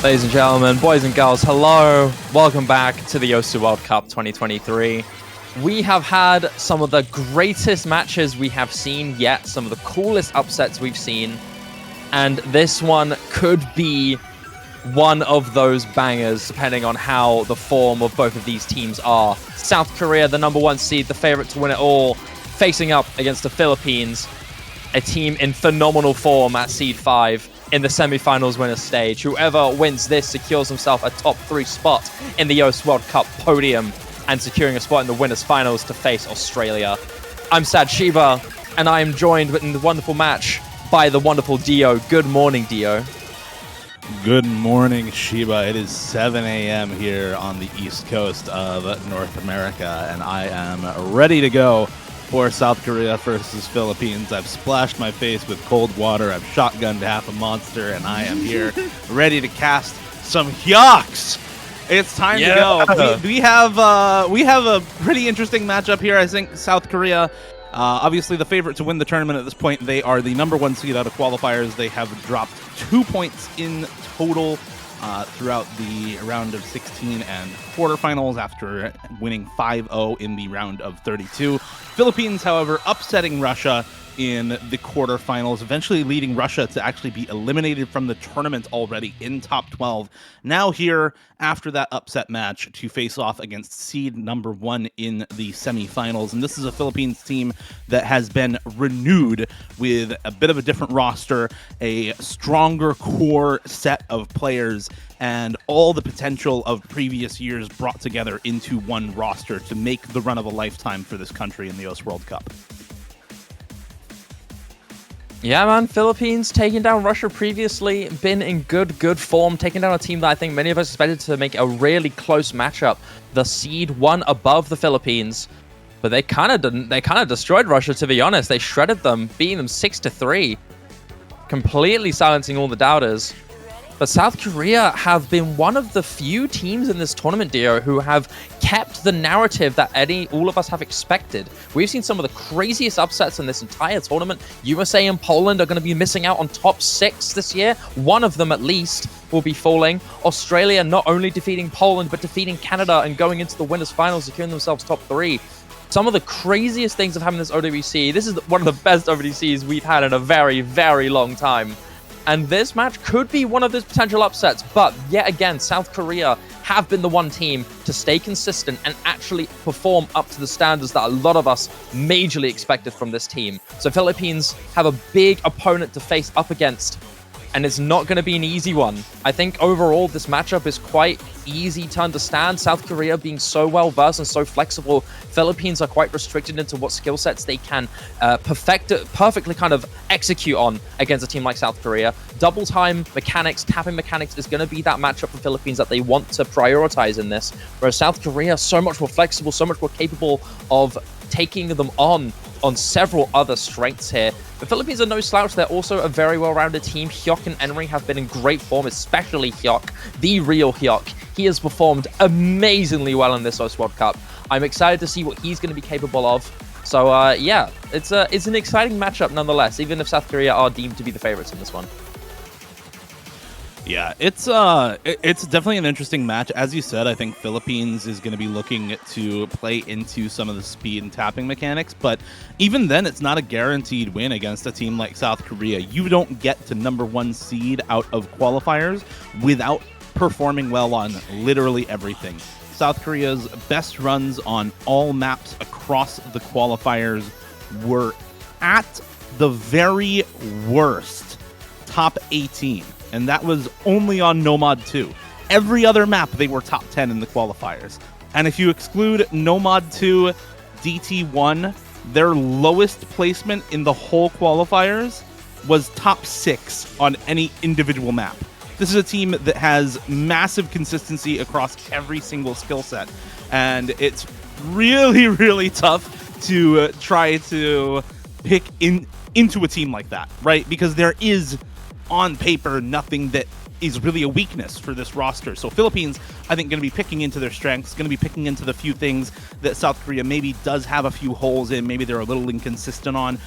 Ladies and gentlemen, boys and girls, hello. Welcome back to the Yosu World Cup 2023. We have had some of the greatest matches we have seen yet, some of the coolest upsets we've seen, and this one could be one of those bangers, depending on how the form of both of these teams are. South Korea, the #1 seed, the favorite to win it all, facing up against the Philippines, a team in phenomenal form at seed 5 in the semifinals winner stage. Whoever wins this secures himself a top 3 spot in the US World Cup podium and securing a spot in the winners finals to face Australia. I'm Sad Shiba, and I am joined in the wonderful match by the wonderful Dio. Good morning, Dio. Good morning, Shiba. It is 7 a.m. here on the East Coast of North America, and I am ready to go for South Korea versus Philippines. I've splashed my face with cold water, I've shotgunned half a monster, and I am here ready to cast some hyuks. It's time to go. We have a pretty interesting matchup here. I think South Korea, obviously the favorite to win the tournament at this point. They are the #1 seed out of qualifiers. They have dropped 2 points in total throughout the round of 16 and quarterfinals after winning 5-0 in the round of 32. Philippines, however, upsetting Russia in the quarterfinals, eventually leading Russia to actually be eliminated from the tournament already in top 12. Now here, after that upset match, to face off against seed #1 in the semifinals. And this is a Philippines team that has been renewed with a bit of a different roster, a stronger core set of players, and all the potential of previous years brought together into one roster to make the run of a lifetime for this country in the US World Cup. Yeah, man, Philippines taking down Russia previously, been in good form, taking down a team that I think many of us expected to make a really close matchup. The seed 1 above the Philippines, but they kind of destroyed Russia, to be honest. They shredded them, beating them 6-3, completely silencing all the doubters. But South Korea have been one of the few teams in this tournament, Dio, who have kept the narrative that all of us have expected. We've seen some of the craziest upsets in this entire tournament. USA and Poland are going to be missing out on top 6 this year. One of them, at least, will be falling. Australia not only defeating Poland, but defeating Canada and going into the winners finals, securing themselves top 3. Some of the craziest things of having this OWC. This is one of the best OWCs we've had in a very, very long time. And this match could be one of those potential upsets, but yet again, South Korea have been the one team to stay consistent and actually perform up to the standards that a lot of us majorly expected from this team. So Philippines have a big opponent to face up against, and it's not going to be an easy one. I think overall this matchup is quite easy to understand. South Korea being so well versed and so flexible, Philippines are quite restricted into what skill sets they can perfectly kind of execute on against a team like South Korea. Double time mechanics, tapping mechanics is going to be that matchup for Philippines that they want to prioritize in this, whereas South Korea so much more flexible, so much more capable of taking them on several other strengths here. The Philippines are no slouch. They're also a very well-rounded team. Hyuk and Enri have been in great form, especially Hyuk, the real Hyuk. He has performed amazingly well in this US World Cup. I'm excited to see what he's going to be capable of. So, yeah, it's an exciting matchup nonetheless, even if South Korea are deemed to be the favorites in this one. Yeah, it's definitely an interesting match. As you said, I think Philippines is going to be looking to play into some of the speed and tapping mechanics, but even then, it's not a guaranteed win against a team like South Korea. You don't get to #1 seed out of qualifiers without performing well on literally everything. South Korea's best runs on all maps across the qualifiers were at the very worst top 18. And that was only on Nomad 2. Every other map, they were top 10 in the qualifiers. And if you exclude Nomad 2, DT1, their lowest placement in the whole qualifiers was top 6 on any individual map. This is a team that has massive consistency across every single skill set. And it's really, really tough to try to pick into a team like that, right? Because there is on paper, nothing that is really a weakness for this roster. So Philippines, I think, going to be picking into their strengths, going to be picking into the few things that South Korea maybe does have a few holes in, maybe they're a little inconsistent on.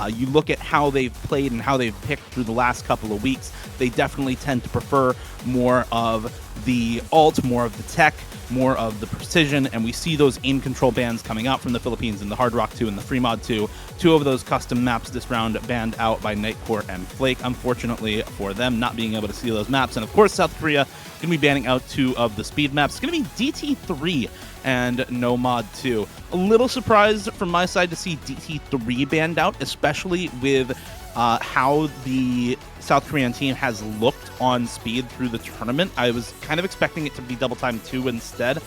You look at how they've played and how they've picked through the last couple of weeks, they definitely tend to prefer more of the ult, more of the tech, more of the precision, and we see those aim control bans coming out from the Philippines in the Hard Rock 2 and the Free Mod 2. Two of those custom maps this round banned out by Nightcore and Flake, unfortunately for them, not being able to see those maps. And of course, South Korea going to be banning out 2 of the speed maps. It's going to be DT3 and No Mod 2. A little surprised from my side to see DT3 banned out, especially with how the South Korean team has looked on speed through the tournament. I was kind of expecting it to be Double Time 2 instead.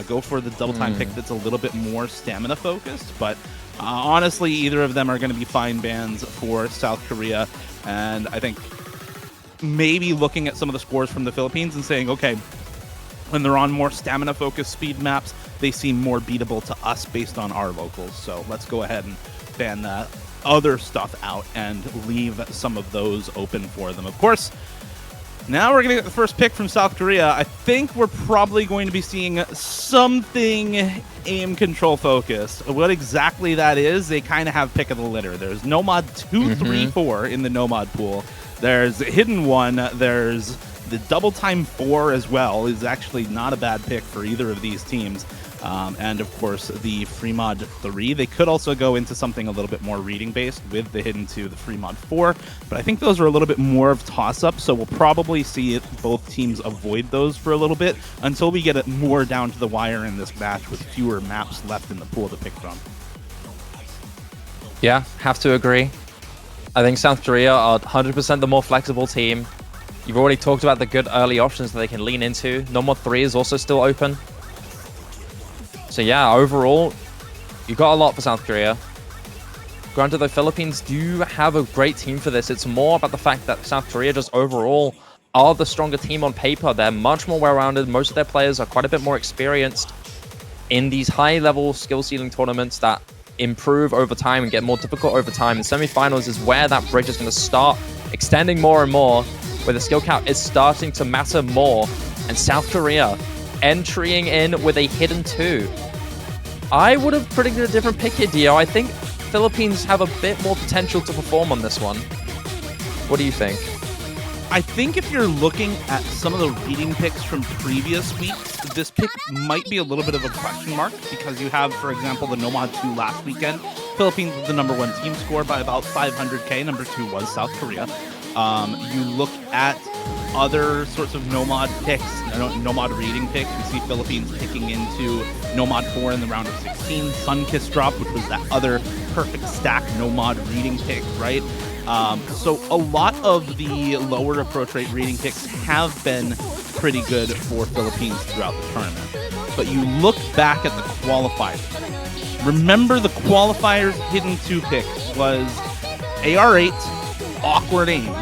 Go for the Double Time pick that's a little bit more stamina focused, but honestly, either of them are going to be fine bans for South Korea, and I think maybe looking at some of the scores from the Philippines and saying, okay, when they're on more stamina-focused speed maps, they seem more beatable to us based on our locals, so let's go ahead and ban that other stuff out and leave some of those open for them. Of course, now we're going to get the first pick from South Korea. I think we're probably going to be seeing something aim control focused. What exactly that is, they kind of have pick of the litter. There's Nomad 2, 3, 4 in the Nomad pool. There's Hidden 1. There's the Double Time 4 as well, is actually not a bad pick for either of these teams. And of course, the Free Mod 3. They could also go into something a little bit more reading based with the Hidden 2, the Free Mod 4, but I think those are a little bit more of toss-up, so we'll probably see both teams avoid those for a little bit until we get it more down to the wire in this match with fewer maps left in the pool to pick from. Yeah, have to agree. I think South Korea are 100% the more flexible team. You've already talked about the good early options that they can lean into. No Mod 3 is also still open. So yeah, overall, you got a lot for South Korea. Granted, the Philippines do have a great team for this. It's more about the fact that South Korea just overall are the stronger team on paper. They're much more well-rounded. Most of their players are quite a bit more experienced in these high-level skill ceiling tournaments that improve over time and get more difficult over time. And semifinals is where that bridge is going to start extending more and more, where the skill cap is starting to matter more. And South Korea entering in with a Hidden 2. I would have predicted a different pick here, Dio. I think Philippines have a bit more potential to perform on this one. What do you think? I think if you're looking at some of the reading picks from previous weeks, this pick might be a little bit of a question mark because you have, for example, the Nomad 2 last weekend. Philippines was the #1 team score by about 500k. Number 2 was South Korea. You look at other sorts of Nomad picks, Nomad reading picks. We see Philippines picking into Nomad 4 in the round of 16. Sunkiss drop, which was that other perfect stack Nomad reading pick, right? So a lot of the lower approach rate reading picks have been pretty good for Philippines throughout the tournament. But you look back at the qualifiers. Remember the qualifiers' Hidden 2 pick was AR8, awkward aim.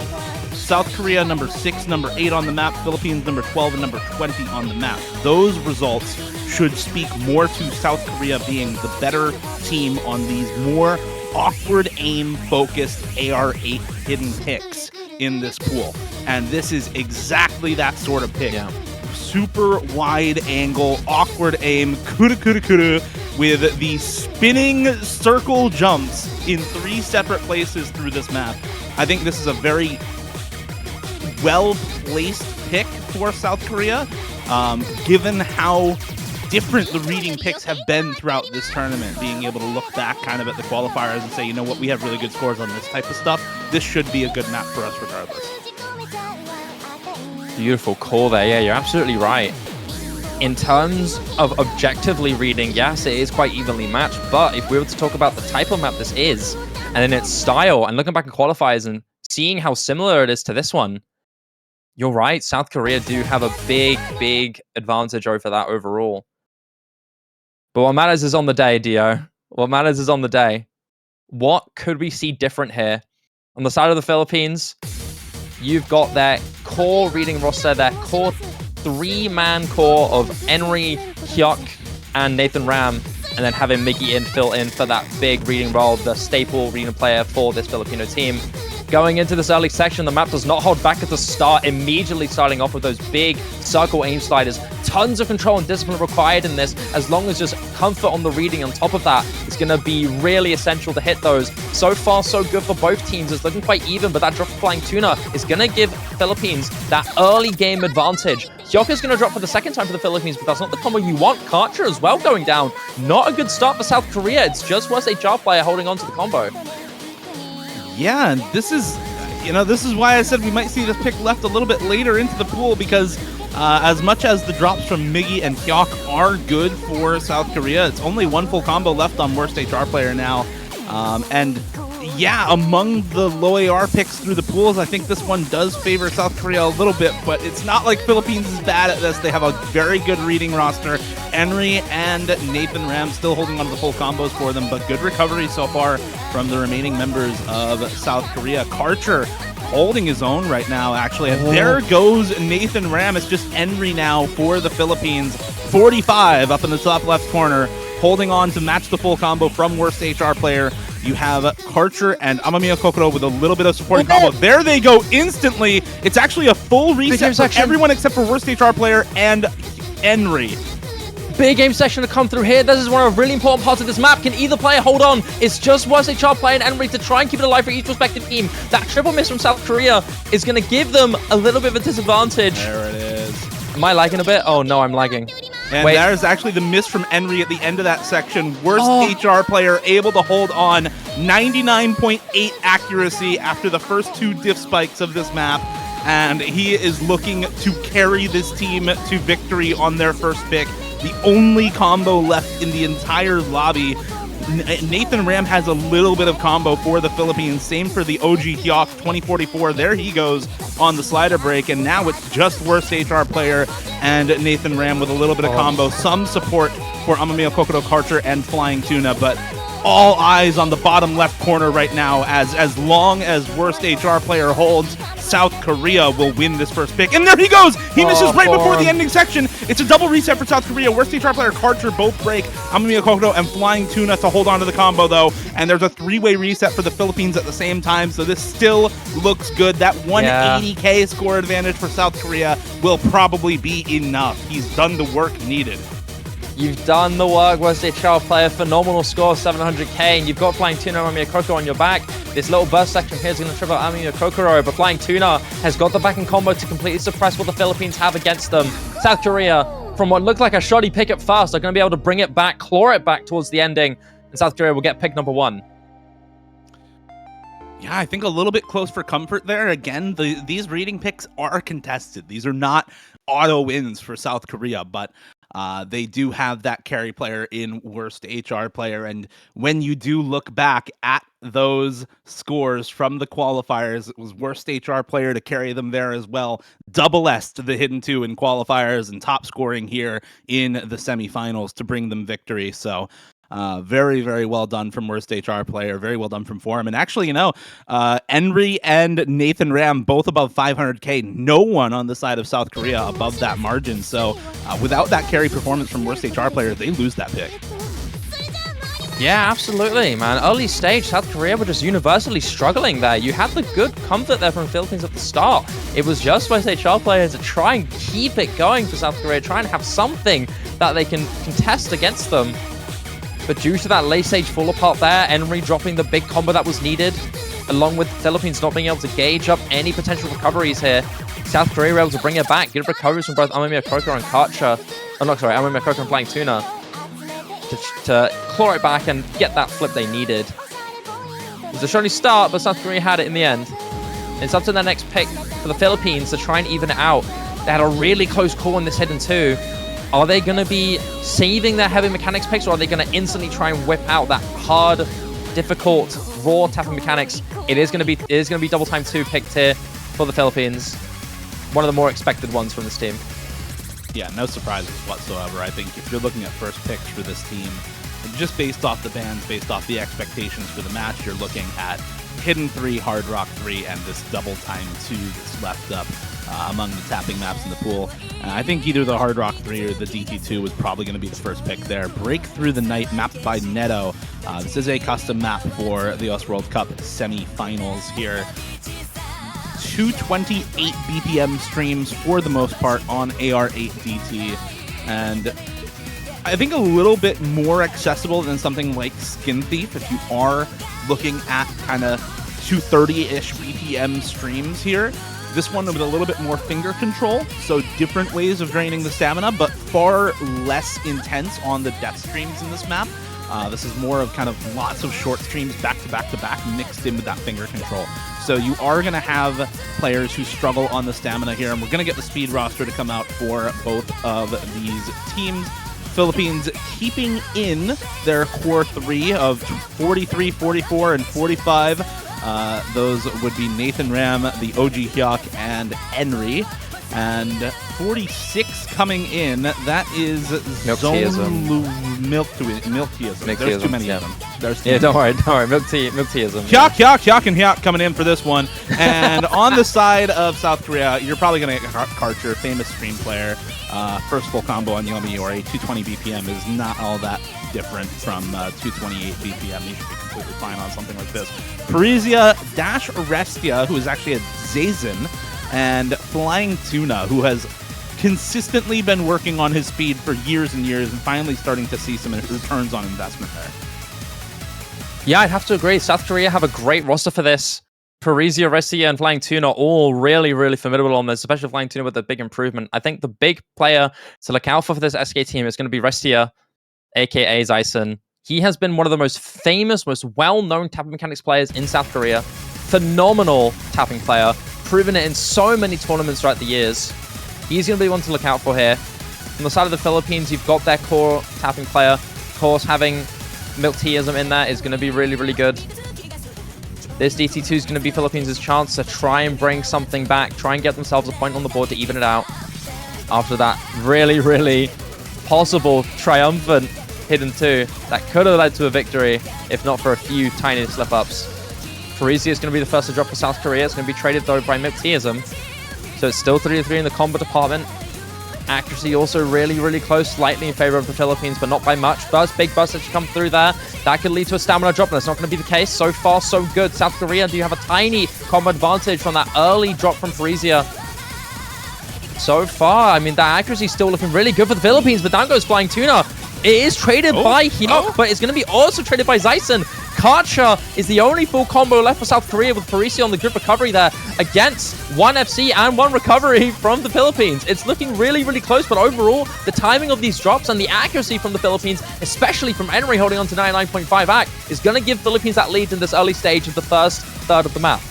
South Korea number 6, number 8 on the map, Philippines number 12, and number 20 on the map. Those results should speak more to South Korea being the better team on these more awkward aim-focused AR8 hidden picks in this pool. And this is exactly that sort of pick. Yeah. Super wide angle, awkward aim, kuda, with the spinning circle jumps in 3 separate places through this map. I think this is a very well-placed pick for South Korea, given how different the reading picks have been throughout this tournament. Being able to look back kind of at the qualifiers and say, you know what, we have really good scores on this type of stuff. This should be a good map for us regardless. Beautiful call there. Yeah, you're absolutely right. In terms of objectively reading, yes, it is quite evenly matched. But if we were to talk about the type of map this is, and then its style, and looking back at qualifiers and seeing how similar it is to this one, you're right. South Korea do have a big advantage over that overall. But what matters is on the day, Dio. What matters is on the day. What could we see different here? On the side of the Philippines, you've got their core reading roster, their core 3-man core of Henry, Hyuk, and Nathan Ram, and then having Miggy fill in for that big reading role, the staple reading player for this Filipino team. going into this early section. The map does not hold back at the start, immediately starting off with those big circle aim sliders. Tons of control and discipline required in this, as long as just comfort on the reading on top of that is going to be really essential to hit those. So far, so good for both teams. It's looking quite even, but that drop of Flying Tuna is going to give Philippines that early game advantage. Hyoka's going to drop for the second time for the Philippines, but that's not the combo you want. Karcher as well going down. Not a good start for South Korea. It's just worse HR player holding on to the combo. Yeah, and this is why I said we might see this pick left a little bit later into the pool, because as much as the drops from Miggy and Hyok are good for South Korea, it's only one full combo left on worst HR player now. And yeah, among the low AR picks through the pools, I think this one does favor South Korea a little bit, but it's not like Philippines is bad at this. They have a very good reading roster. Henry and Nathan Ram still holding on to the full combos for them, but good recovery so far from the remaining members of South Korea. Karcher holding his own right now, actually. And there goes Nathan Ram. It's just Henry now for the Philippines. 45 up in the top left corner, holding on to match the full combo from worst HR player. You have Karcher and Amamiya Kokoro with a little bit of supporting combo. There they go instantly. It's actually a full reset for everyone except for worst HR player and Henry. Big game section to come through here. This is one of the really important parts of this map. Can either player hold on? It's just worst HR player and Henry to try and keep it alive for each respective team. That triple miss from South Korea is going to give them a little bit of a disadvantage. There it is. Am I lagging a bit? Oh no, I'm lagging. And there's actually the miss from Henry at the end of that section. Worst HR player able to hold on. 99.8 accuracy after the first two diff spikes of this map. And he is looking to carry this team to victory on their first pick. The only combo left in the entire lobby. Nathan Ram has a little bit of combo for the Philippines. Same for the OG Hyok 2044. There he goes on the slider break. And now it's just worst HR player and Nathan Ram with a little bit of combo. Some support for Amamiya Kokoro, Karcher, and Flying Tuna. But all eyes on the bottom left corner right now, as long as worst HR player holds, South Korea will win this first pick. And there he goes! He misses right before the ending section. It's a double reset for South Korea. Worst HR player, Karcher, both break. Amamiya Kokoro and Flying Tuna to hold on to the combo, though. And there's a three-way reset for the Philippines at the same time, so this still looks good. That 180K score advantage for South Korea will probably be enough. He's done the work needed. You've done the work, worst HR player, phenomenal score, 700k, and you've got Flying Tuna and Amamiya Kokoro on your back. This little burst section here is going to trip out Amamiya Kokoro, but Flying Tuna has got the backing combo to completely suppress what the Philippines have against them. South Korea, from what looked like a shoddy pick at first, are going to be able to bring it back, claw it back towards the ending, and South Korea will get pick number 1. Yeah, I think a little bit close for comfort there. Again, these reading picks are contested. These are not auto wins for South Korea, but they do have that carry player in worst HR player. And when you do look back at those scores from the qualifiers, it was worst HR player to carry them there as well. Double S to the hidden 2 in qualifiers and top scoring here in the semifinals to bring them victory. So very, very well done from worst HR player. Very well done from Forum. And actually, Henry and Nathan Ram both above 500k. No one on the side of South Korea above that margin. So without that carry performance from worst HR player, they lose that pick. Yeah, absolutely, man. Early stage, South Korea were just universally struggling there. You had the good comfort there from Philippines at the start. It was just West HR players to try and keep it going for South Korea, try and have something that they can contest against them. But due to that late stage fall apart there, Henry dropping the big combo that was needed, along with the Philippines not being able to gauge up any potential recoveries here, South Korea were able to bring it back. Good recoveries from both Amamiya Kokoro and Karcher. Oh, no, sorry, Amamiya Kokoro and Flying Tuna to claw it back and get that flip they needed. It was a shoddy start, but South Korea had it in the end. It's up to their next pick for the Philippines to try and even it out. They had a really close call in this hidden 2. Are they going to be saving their heavy mechanics picks, or are they going to instantly try and whip out that hard, difficult, raw tapping mechanics? It is going to be double time 2 picked here for the Philippines. One of the more expected ones from this team. Yeah, no surprises whatsoever. I think if you're looking at first picks for this team, just based off the bans, based off the expectations for the match, you're looking at Hidden 3, Hard Rock 3, and this Double Time 2 that's left up among the tapping maps in the pool. I think either the Hard Rock 3 or the DT2 was probably going to be the first pick there. Break Through the Night, mapped by Neto. This is a custom map for the US World Cup semifinals here. 228 BPM streams for the most part on AR8 DT, and I think a little bit more accessible than something like Skin Thief if you are looking at kind of 230-ish BPM streams here. This one with a little bit more finger control, so different ways of draining the stamina, but far less intense on the death streams in this map. This is more of kind of lots of short streams back to back to back mixed in with that finger control. So you are going to have players who struggle on the stamina here, and we're going to get the speed roster to come out for both of these teams. Philippines keeping in their core 3 of 43, 44, and 45. Those would be Nathan Ram, the OG Hyuk, and Henry. And 46 coming in, that is Milkteism. There's too many of them. Don't worry, Milkteism. Hyuk and Hyuk coming in for this one. And on the side of South Korea, you're probably going to get Karcher, famous stream player. First full combo on Yomi or a 220 BPM is not all that different from 228 BPM. You should be completely fine on something like this. Parisia dash Arestia, who is actually a Zazen, and Flying Tuna, who has consistently been working on his speed for years and years and finally starting to see some returns on investment there. Yeah, I'd have to agree. South Korea have a great roster for this. Parisia, Restia, and Flying Tuna all really, really formidable on this, especially Flying Tuna with a big improvement. I think the big player to look out for this SK team is going to be Restia, aka Zyson. He has been one of the most famous, most well-known tapping mechanics players in South Korea. Phenomenal tapping player. Proven it in so many tournaments throughout the years. He's going to be one to look out for here. On the side of the Philippines, you've got their core tapping player. Of course, having Milkteism in there is going to be really, really good. This DT2 is going to be Philippines' chance to try and bring something back, try and get themselves a point on the board to even it out. After that really, really possible triumphant Hidden 2 that could have led to a victory, if not for a few tiny slip-ups. Parisia is going to be the first to drop for South Korea. It's going to be traded, though, by Milkteism. So it's still 3-3 in the combo department. Accuracy also really, really close, slightly in favor of the Philippines, but not by much. Big burst that should come through there. That could lead to a stamina drop, and that's not going to be the case. So far, so good. South Korea do have a tiny combo advantage from that early drop from Parisia. So far, I mean, that accuracy is still looking really good for the Philippines, but down goes Flying Tuna. It is traded by Hyuk, but it's going to be also traded by Zyson. Karcher is the only full combo left for South Korea with Parisia on the group recovery there against 1 FC and 1 recovery from the Philippines. It's looking really, really close, but overall, the timing of these drops and the accuracy from the Philippines, especially from Henry holding on to 99.5 AC, is going to give Philippines that lead in this early stage of the first third of the map.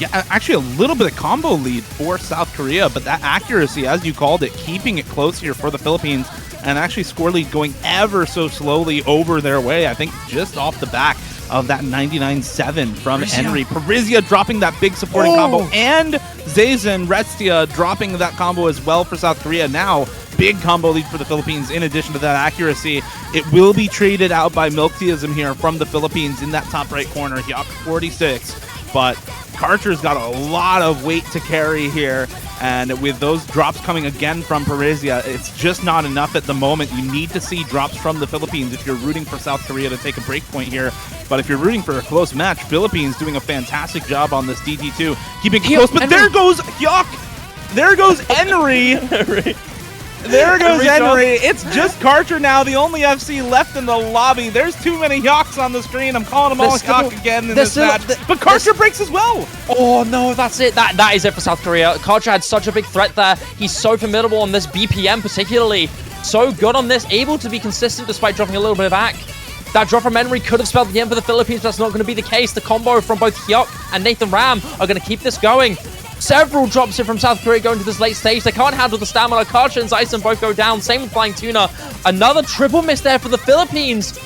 Yeah, actually a little bit of combo lead for South Korea, but that accuracy, as you called it, keeping it close here for the Philippines, and actually score lead going ever so slowly over their way, I think just off the back of that 99.7 from Henry. Parisia dropping that big supporting combo, and Zazen Restia dropping that combo as well for South Korea. Now, big combo lead for the Philippines in addition to that accuracy. It will be traded out by Milkteism here from the Philippines in that top right corner. Hyuk 46, but Karcher's got a lot of weight to carry here, and with those drops coming again from Parisia, it's just not enough at the moment. You need to see drops from the Philippines if you're rooting for South Korea to take a break point here. But if you're rooting for a close match, Philippines doing a fantastic job on this DT2, keeping it close. But there goes Hyuk! There goes Henry! There goes Henry. It's just Karcher now, the only FC left in the lobby. There's too many Hyuks on the screen. I'm calling them all Hyuk again in this match. But Karcher breaks as well. Oh, no, that's it. That is it for South Korea. Karcher had such a big threat there. He's so formidable on this BPM particularly. So good on this, able to be consistent despite dropping a little bit of back. That drop from Henry could have spelled the end for the Philippines, but that's not going to be the case. The combo from both Hyuk and Nathan Ram are going to keep this going. Several drops here from South Korea going to this late stage. They can't handle the stamina. Karcher and Zyson both go down. Same with Flying Tuna. Another triple miss there for the Philippines.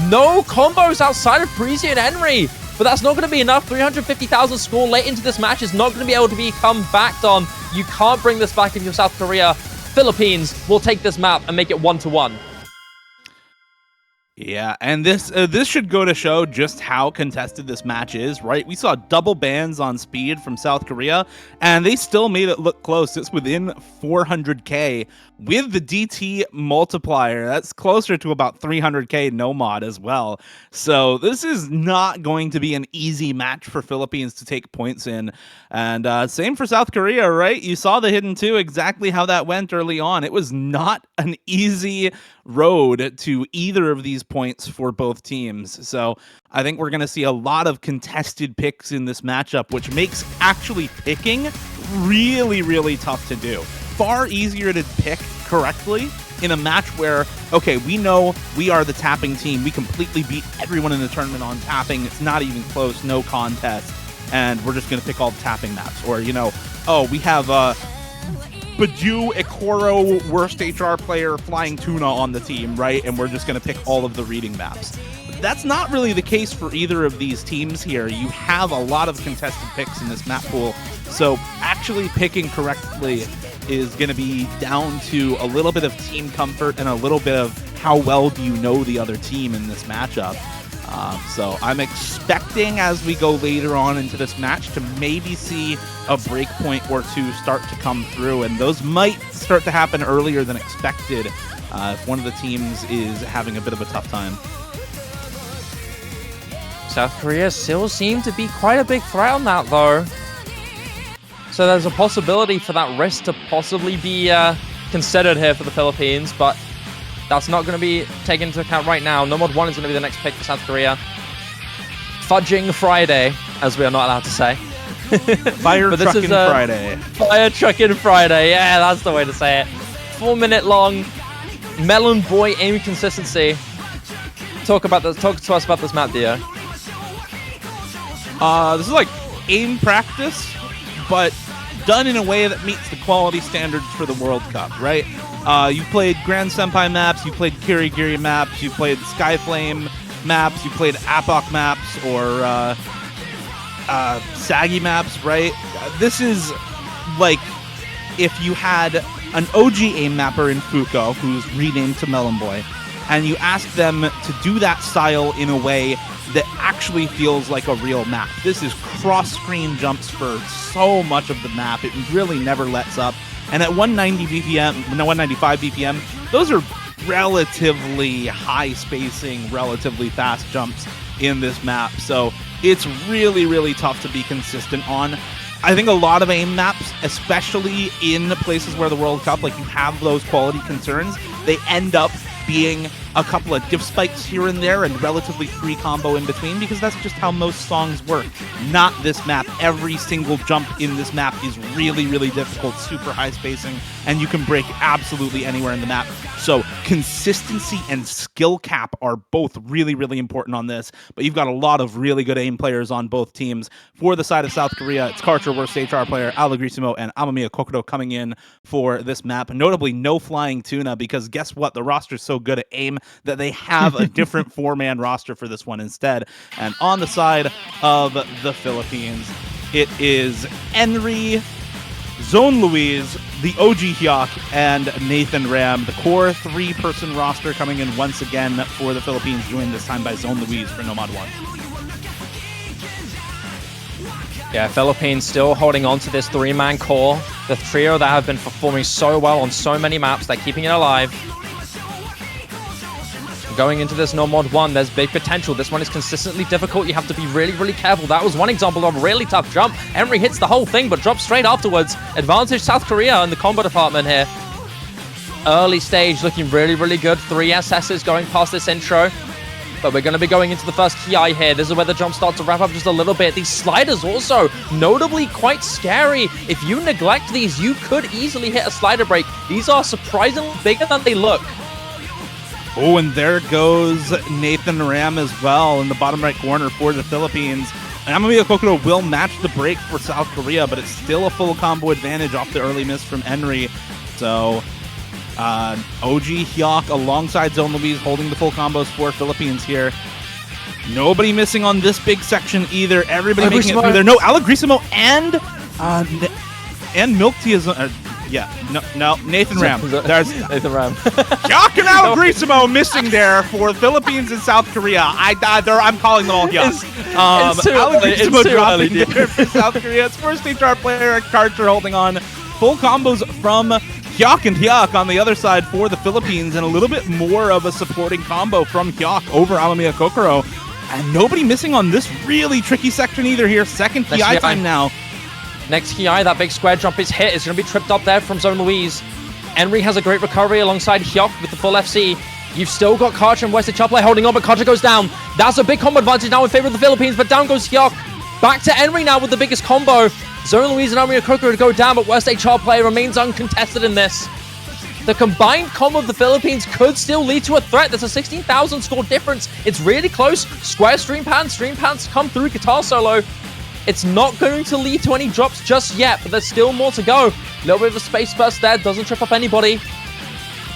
No combos outside of Parisia and Henry. But that's not going to be enough. 350,000 score late into this match is not going to be able to become backed on. You can't bring this back if you're South Korea. Philippines will take this map and make it 1-1. Yeah, and this should go to show just how contested this match is, right? We saw double bans on speed from South Korea, and they still made it look close. It's within 400k with the DT multiplier. That's closer to about 300k no mod as well. So this is not going to be an easy match for Philippines to take points in. And same for South Korea, right? You saw the hidden two, exactly how that went early on. It was not an easy road to either of these points for both teams. So I think we're going to see a lot of contested picks in this matchup, which makes actually picking really, really tough to do. Far easier to pick correctly in a match where, okay, we know we are the tapping team. We completely beat everyone in the tournament on tapping. It's not even close, no contest. And we're just going to pick all the tapping maps. Or, you know, oh, we have Badu, Ikoro, worst HR player, Flying Tuna on the team, right? And we're just going to pick all of the reading maps. That's not really the case for either of these teams here. You have a lot of contested picks in this map pool. So actually picking correctly is going to be down to a little bit of team comfort and a little bit of how well do you know the other team in this matchup. So I'm expecting as we go later on into this match to maybe see a breakpoint or two start to come through, and those might start to happen earlier than expected if one of the teams is having a bit of a tough time. South Korea still seem to be quite a big threat on that, though. So there's a possibility for that risk to possibly be considered here for the Philippines, but that's not going to be taken into account right now. No Mod 1 is going to be the next pick for South Korea. Fudging Friday, as we are not allowed to say. Fire trucking Friday. Fire trucking Friday. Yeah, that's the way to say it. 4-minute long. Melon Boy aim consistency. Talk to us about this map, Dio. This is like aim practice, but done in a way that meets the quality standards for the World Cup, right? You played Grand Senpai maps, you played Kirigiri maps, you played Skyflame maps, you played Apok maps, or Saggy maps, right? This is like if you had an OG aim mapper in Fuko, who's renamed to Melon Boy, and you ask them to do that style in a way that actually feels like a real map. This is cross-screen jumps for so much of the map. It really never lets up. And at 195 BPM, those are relatively high spacing, relatively fast jumps in this map. So it's really, really tough to be consistent on. I think a lot of aim maps, especially in places where the World Cup, like you have those quality concerns, they end up being a couple of diff spikes here and there and relatively free combo in between, because that's just how most songs work. Not this map. Every single jump in this map is really, really difficult, super high spacing, and you can break absolutely anywhere in the map. So consistency and skill cap are both really, really important on this, but you've got a lot of really good aim players on both teams. For the side of South Korea, it's Karcher, worst HR player, Alagrissimo, and Amamiya Kokodo coming in for this map. Notably, no Flying Tuna, because guess what? The roster's so good at aim that they have a different four-man roster for this one instead. And on the side of the Philippines, it is Henry, Zone Louise, the OG Hyuk, and Nathan Ram. The core three-person roster coming in once again for the Philippines, joined this time by Zone Louise for Nomad 1. Yeah, Philippines still holding on to this three-man core. The trio that have been performing so well on so many maps, they're keeping it alive. Going into this No Mod 1, there's big potential. This one is consistently difficult. You have to be really, really careful. That was one example of a really tough jump. Henry hits the whole thing, but drops straight afterwards. Advantage South Korea in the combo department here. Early stage looking really, really good. 3 SSs going past this intro. But we're going to be going into the first Ki here. This is where the jumps start to wrap up just a little bit. These sliders also notably quite scary. If you neglect these, you could easily hit a slider break. These are surprisingly bigger than they look. Oh, and there goes Nathan Ram as well in the bottom right corner for the Philippines. And Amamiya Kokodo will match the break for South Korea, but it's still a full combo advantage off the early miss from Henry. So OG Hyuk alongside Zone Louise holding the full combos for Philippines here. Nobody missing on this big section either. Everybody making it through there. No, Alagrissimo and Milk Tea is Yeah, no, Nathan Ram. There's Nathan Ram. Hyuk and Alagrisimo missing there for Philippines and South Korea. I'm calling them all Hyuk. Alagrisimo dropping there for South Korea. It's first HR player at Karcher holding on. Full combos from Hyuk and Hyuk on the other side for the Philippines, and a little bit more of a supporting combo from Hyuk over Amamiya Kokoro. And nobody missing on this really tricky section either here. Second PI time now. Next PI, that big square jump is hit. It's going to be tripped up there from Zone Louise. Henry has a great recovery alongside Hyuk with the full FC. You've still got Karcher and Wesley Choplay holding on, but Karcher goes down. That's a big combo advantage now in favor of the Philippines, but down goes Hyuk. Back to Henry now with the biggest combo. Zone Louise and Amamiya Kokoro to go down, but Wesley Choplay remains uncontested in this. The combined combo of the Philippines could still lead to a threat. There's a 16,000 score difference. It's really close. Square stream pans come through guitar solo. It's not going to lead to any drops just yet, but there's still more to go. A little bit of a space burst there. Doesn't trip up anybody.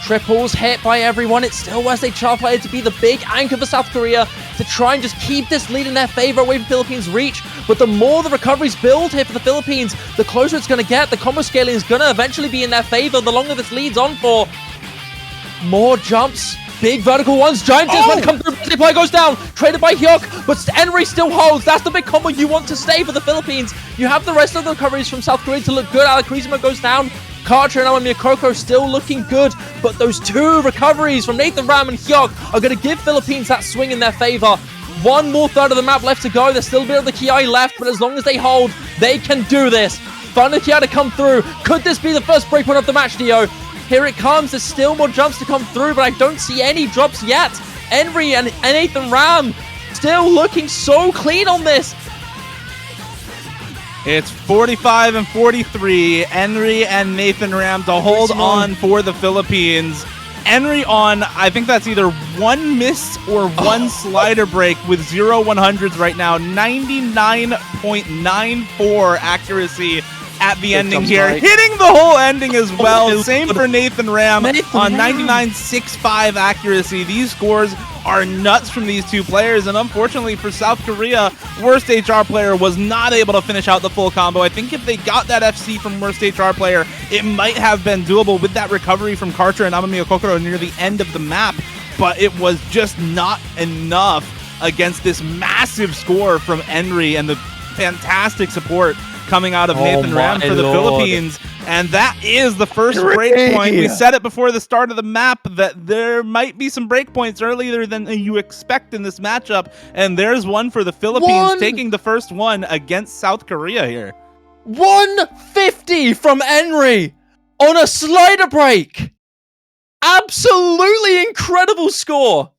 Triples hit by everyone. It's still Wesley Choplay to be the big anchor for South Korea to try and just keep this lead in their favor away from Philippines' reach. But the more the recoveries build here for the Philippines, the closer it's going to get. The combo scaling is going to eventually be in their favor the longer this leads on for. More jumps. Big vertical ones. Giant is going to come through. Wesley Choplay goes down. Traded by Hyuk, but Henry still holds. That's the big combo you want to stay for the Philippines. You have the rest of the recoveries from South Korea to look good. Alagrisimo goes down. Karcher and Amamiya Kokoro still looking good, but those two recoveries from Nathan Ram and Hyuk are going to give Philippines that swing in their favor. One more third of the map left to go. There's still a bit of the Ki left, but as long as they hold, they can do this. Final Ki to come through. Could this be the first breakpoint of the match, Dio? Here it comes. There's still more jumps to come through, but I don't see any drops yet. Henry and Nathan Ram still looking so clean on this. It's 45 and 43. Henry and Nathan Ram to hold on for the Philippines. Henry on, I think that's either one miss or one slider break with 0 100s right now. 99.94 accuracy at the ending here. Right. Hitting the whole ending as well. Same for Nathan Ram on 99.65 accuracy. These scores are nuts from these two players, and unfortunately for South Korea, worst HR player was not able to finish out the full combo. I think if they got that FC from worst HR player, it might have been doable with that recovery from Karcher and Amamiya Kokoro near the end of the map, but it was just not enough against this massive score from Henry and the fantastic support coming out of Nathan Ram for the Philippines. And that is the first break point. We said it before the start of the map that there might be some break points earlier than you expect in this matchup. And there's one for the Philippines taking the first one against South Korea here. 150 from Henry on a slider break. Absolutely incredible score.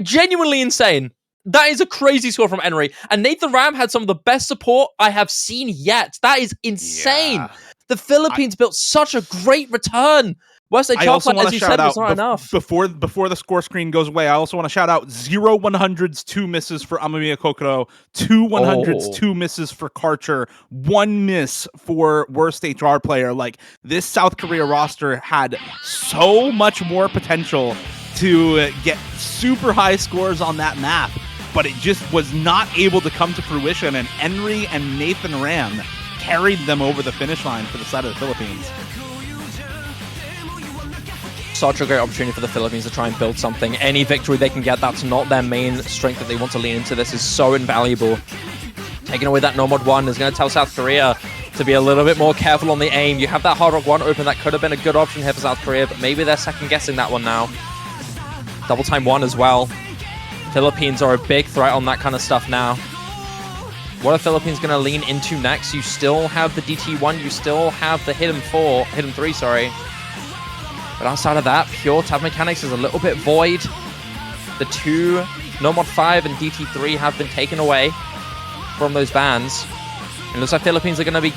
Genuinely insane. That is a crazy score from Henry. And Nathan Ram had some of the best support I have seen yet. That is insane. Yeah. The Philippines built such a great return. Wesley Choplay, as you said, was not enough. Before the score screen goes away, I also want to shout out 0 100s, 2 misses for Amamiya Kokoro, 2 100s, 2 misses for Karcher, 1 miss for worst HR player. Like, this South Korea roster had so much more potential to get super high scores on that map, but it just was not able to come to fruition, and Henry and Nathan Ram carried them over the finish line for the side of the Philippines. Such a great opportunity for the Philippines to try and build something. Any victory they can get that's not their main strength that they want to lean into this is so invaluable. Taking away that No Mod 1 is going to tell South Korea to be a little bit more careful on the aim. You have that Hard Rock 1 open. That could have been a good option here for South Korea, but maybe they're second guessing that one now. Double time 1 as well. Philippines are a big threat on that kind of stuff now. What are Philippines going to lean into next? You still have the DT1, you still have the Hidden 3, sorry. But outside of that, pure tab mechanics is a little bit void. The two No Mod 5 and DT3 have been taken away from those bans. It looks like Philippines are going to be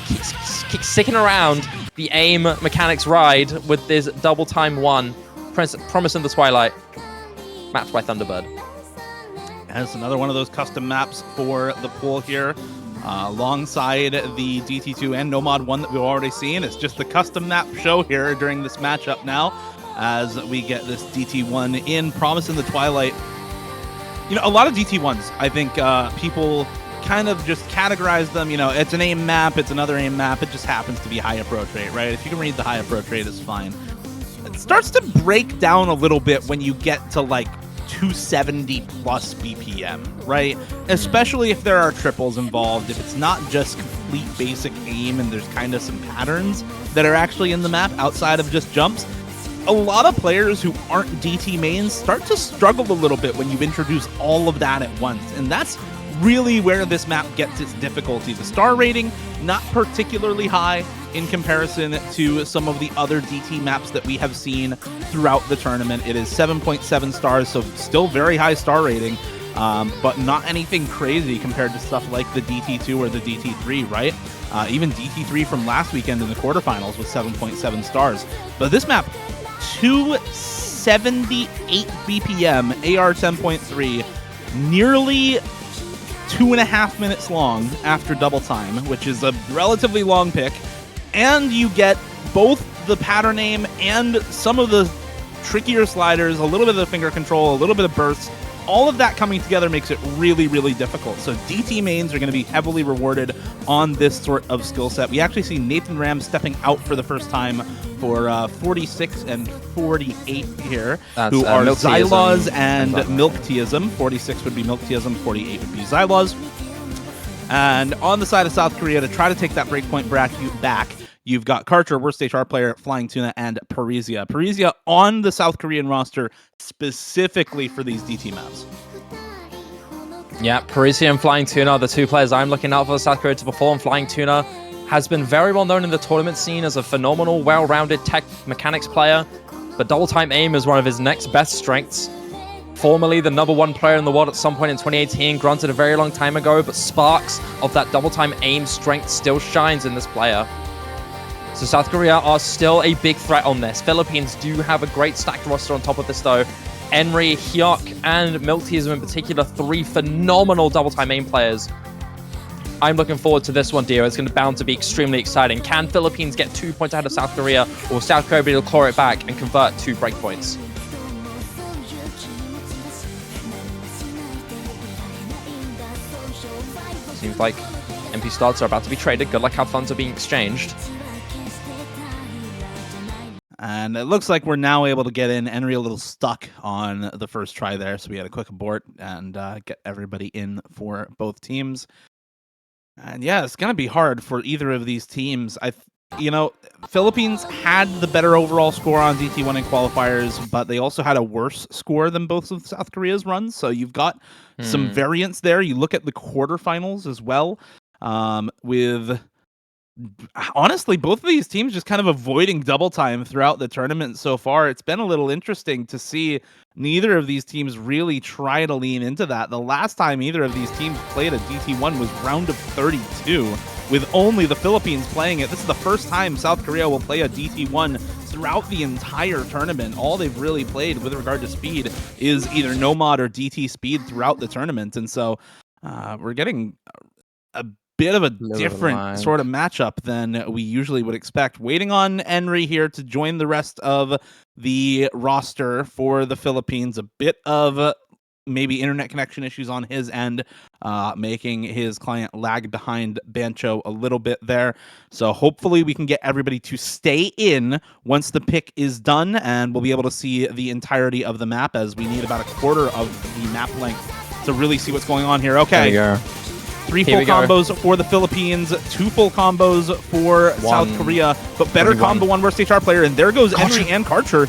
sticking around the aim mechanics ride with this double time 1. Promise in the Twilight. Matched by Thunderbird. And it's another one of those custom maps for the pool here. Alongside the DT2 and No Mod 1 that we've already seen. It's just the custom map show here during this matchup now as we get this DT1 in. Promise in the Twilight. You know, a lot of DT1s, I think people kind of just categorize them. You know, it's an aim map, it's another aim map. It just happens to be high approach rate, right? If you can read the high approach rate, it's fine. It starts to break down a little bit when you get to like 270 plus BPM, right? Especially if there are triples involved, if it's not just complete basic aim and there's kind of some patterns that are actually in the map outside of just jumps. A lot of players who aren't DT mains start to struggle a little bit when you introduce all of that at once, and that's really where this map gets its difficulty. The star rating, not particularly high in comparison to some of the other DT maps that we have seen throughout the tournament. It is 7.7 stars, so still very high star rating, but not anything crazy compared to stuff like the DT2 or the DT3, right? Even DT3 from last weekend in the quarterfinals was 7.7 stars. But this map, 278 BPM, AR 10.3, nearly 2.5 minutes long after double time, which is a relatively long pick, and you get both the pattern aim and some of the trickier sliders, a little bit of the finger control, a little bit of bursts. All of that coming together makes it really, really difficult. So DT mains are going to be heavily rewarded on this sort of skill set. We actually see Nathan Ram stepping out for the first time for 46 and 48 here, who are Xylaws and Milk-Teism. 46 would be Milk-Teism, 48 would be Xylaws. And on the side of South Korea, to try to take that breakpoint bracket back, you've got Karcher, Worst HR player, Flying Tuna, and Parisia. Parisia on the South Korean roster specifically for these DT maps. Yeah, Parisia and Flying Tuna are the two players I'm looking out for South Korea to perform. Flying Tuna has been very well known in the tournament scene as a phenomenal, well-rounded tech mechanics player, but double time aim is one of his next best strengths. Formerly the #1 player in the world at some point in 2018, granted a very long time ago, but sparks of that double time aim strength still shines in this player. So South Korea are still a big threat on this. Philippines do have a great stacked roster on top of this though. Enri, Hyuk, and Milk-Teism in particular, 3 phenomenal double time aim players. I'm looking forward to this one, Dio. It's going to bound to be extremely exciting. Can Philippines get 2 points ahead of South Korea, or South Korea will claw it back and convert 2 breakpoints? Seems like MP starts are about to be traded. Good luck how funds are being exchanged. And it looks like we're now able to get in. Enri a little stuck on the first try there, so we had a quick abort and get everybody in for both teams. And yeah, it's going to be hard for either of these teams. You know, Philippines had the better overall score on DT1 in qualifiers, but they also had a worse score than both of South Korea's runs. So you've got some variance there. You look at the quarterfinals as well, with honestly both of these teams just kind of avoiding double time throughout the tournament so far. It's been a little interesting to see neither of these teams really try to lean into that. The last time either of these teams played a DT1 was round of 32, with only the Philippines playing it. This is the first time South Korea will play a DT1 throughout the entire tournament. All they've really played with regard to speed is either no mod or DT speed throughout the tournament. And so we're getting a bit of a different sort of matchup than we usually would expect. Waiting on Enri here to join the rest of the roster for the Philippines. A bit of maybe internet connection issues on his end, making his client lag behind Bancho a little bit there. So hopefully we can get everybody to stay in once the pick is done, and we'll be able to see the entirety of the map, as we need about a quarter of the map length to really see what's going on here. Okay. There you go. 3 full combos for the Philippines, 2 full combos for South Korea, but better combo one Worst HR player, and there goes Enri and Karcher.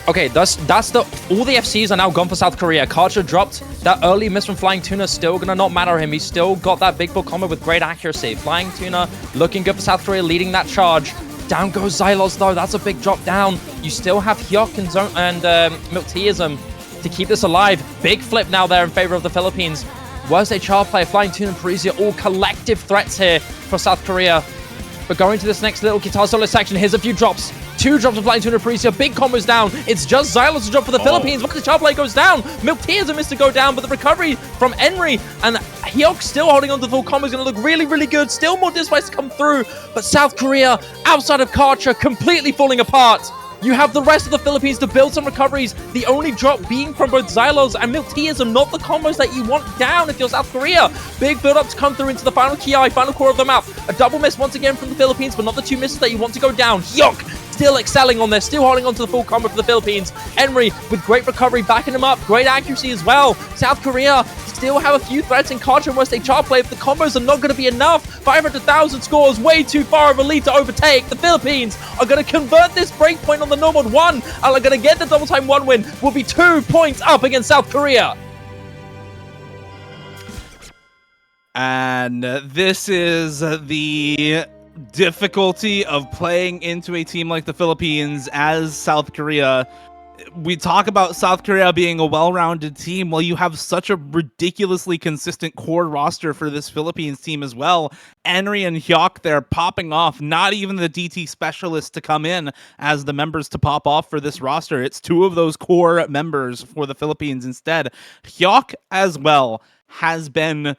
Okay, that's all the FCs are now gone for South Korea. Karcher dropped that early miss from Flying Tuna, still gonna not matter him. He's still got that big bull combo with great accuracy. Flying Tuna looking good for South Korea, leading that charge. Down goes Xylaws though, that's a big drop down. You still have Hyuk and Milk-Teism to keep this alive. Big flip now there in favor of the Philippines. Worst HR player, Flying Tuna and Parisia, all collective threats here for South Korea. But going to this next little guitar solo section, here's a few drops. 2 drops of Flying Tuna and Parisia, big combos down. It's just Xylaws to drop for the Philippines. Worst HR player goes down. Milk-Teism missed to go down, but the recovery from Enri and Hyuk still holding on to the full combo is going to look really, really good. Still more displays to come through, but South Korea, outside of Karcher, completely falling apart. You have the rest of the Philippines to build some recoveries. The only drop being from both Xylos and Milk Tears are not the combos that you want down if you're South Korea. Big build-up to come through into the final Ki, final core of the map. A double miss once again from the Philippines, but not the 2 misses that you want to go down. Hyok still excelling on this, still holding on to the full combo for the Philippines. Henry with great recovery, backing him up, great accuracy as well. South Korea still have a few threats in Karcher and West State Chart play, but the combos are not going to be enough. 500,000 scores, way too far of a lead to overtake. The Philippines are going to convert this breakpoint on the normal 1, and are going to get the double time 1 win. Will be 2 points up against South Korea. And this is the difficulty of playing into a team like the Philippines as South Korea. We talk about South Korea being a well-rounded team. Well, you have such a ridiculously consistent core roster for this Philippines team as well. Henry and Hyok, they're popping off. Not even the DT specialists to come in as the members to pop off for this roster. It's 2 of those core members for the Philippines instead. Hyok as well has been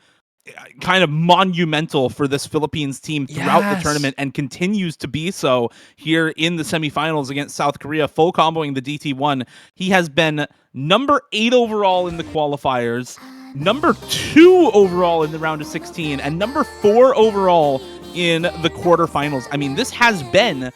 kind of monumental for this Philippines team throughout the tournament and continues to be so here in the semifinals against South Korea, full comboing the DT1. He has been number 8 overall in the qualifiers, number 2 overall in the round of 16, and number 4 overall in the quarterfinals. I mean, this has been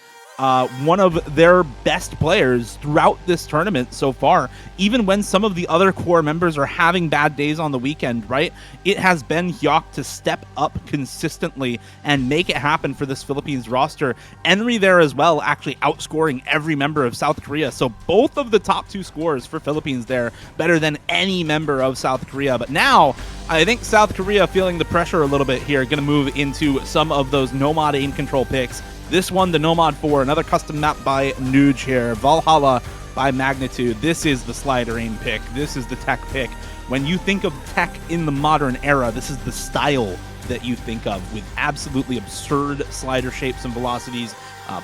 one of their best players throughout this tournament so far, even when some of the other core members are having bad days on the weekend, right? It has been Hyok to step up consistently and make it happen for this Philippines roster. Henry there as well, actually outscoring every member of South Korea. So both of the top 2 scores for Philippines there, better than any member of South Korea. But now, I think South Korea feeling the pressure a little bit here, going to move into some of those Nomad aim control picks. This one, the Nomad 4, another custom map by Nuge here. Valhalla by Magnitude. This is the slider aim pick. This is the tech pick. When you think of tech in the modern era, this is the style that you think of, with absolutely absurd slider shapes and velocities,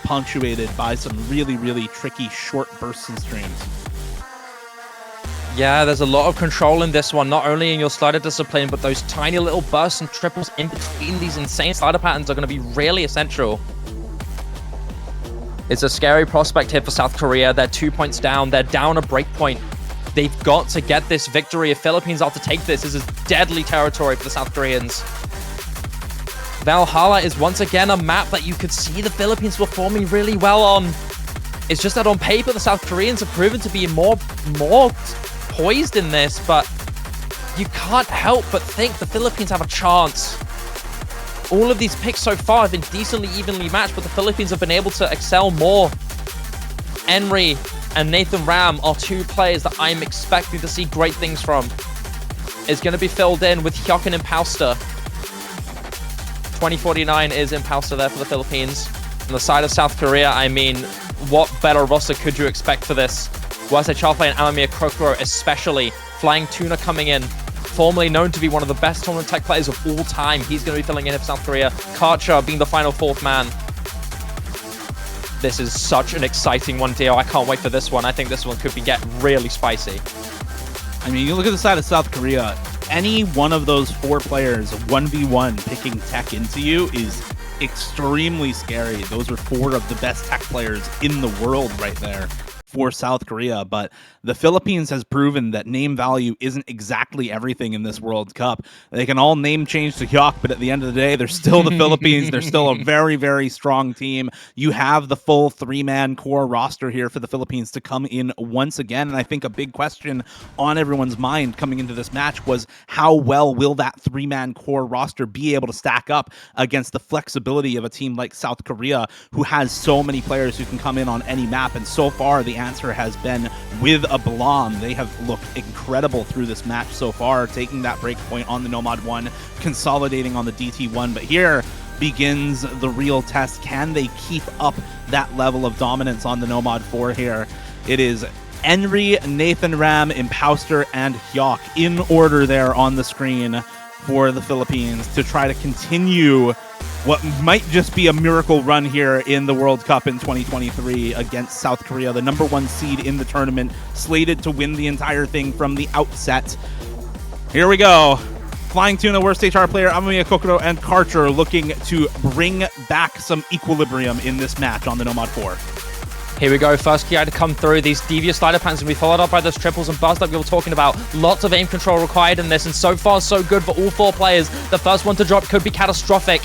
punctuated by some really, really tricky short bursts and streams. Yeah, there's a lot of control in this one, not only in your slider discipline, but those tiny little bursts and triples in between these insane slider patterns are going to be really essential. It's a scary prospect here for South Korea. They're 2 points down. They're down a breakpoint. They've got to get this victory. If Philippines are to take this, this is deadly territory for the South Koreans. Valhalla is once again a map that you could see the Philippines performing really well on. It's just that on paper, the South Koreans have proven to be more poised in this, but you can't help but think the Philippines have a chance. All of these picks so far have been decently evenly matched, but the Philippines have been able to excel more. Henry and Nathan Ram are 2 players that I'm expecting to see great things from. It's going to be filled in with Hyok and Impauster. 2049 is Impauster there for the Philippines. On the side of South Korea, I mean, what better roster could you expect for this? Wase Charplay and Amamiya Kokoro especially. Flying Tuna coming in. Formerly known to be one of the best tournament tech players of all time. He's going to be filling in for South Korea. Karcher being the final 4th man. This is such an exciting one, Dio. I can't wait for this one. I think this one could get really spicy. I mean, you look at the side of South Korea, any one of those 4 players, 1v1 picking tech into you is extremely scary. Those are 4 of the best tech players in the world right there for South Korea. But the Philippines has proven that name value isn't exactly everything in this World Cup. They can all name change to Hyok, but at the end of the day, they're still the Philippines. They're still a very, very strong team. You have the full 3-man core roster here for the Philippines to come in once again. And I think a big question on everyone's mind coming into this match was, how well will that 3-man core roster be able to stack up against the flexibility of a team like South Korea, who has so many players who can come in on any map? And so far, the answer has been with a Blanc. They have looked incredible through this match so far, taking that break point on the Nomad 1, consolidating on the DT1. But here begins the real test. Can they keep up that level of dominance on the Nomad 4 here? It is Henry, Nathan Ram, Impauster, and Hyok in order there on the screen for the Philippines to try to continue what might just be a miracle run here in the World Cup in 2023 against South Korea, the #1 seed in the tournament, slated to win the entire thing from the outset. Here we go. Flying Tuna, Worst HR player, Amamiya Kokoro, and Karcher looking to bring back some equilibrium in this match on the Nomad 4. Here we go, first Ki to come through. These devious slider plans will be followed up by those triples and bust up we were talking about. Lots of aim control required in this, and so far so good for all 4 players. The first one to drop could be catastrophic.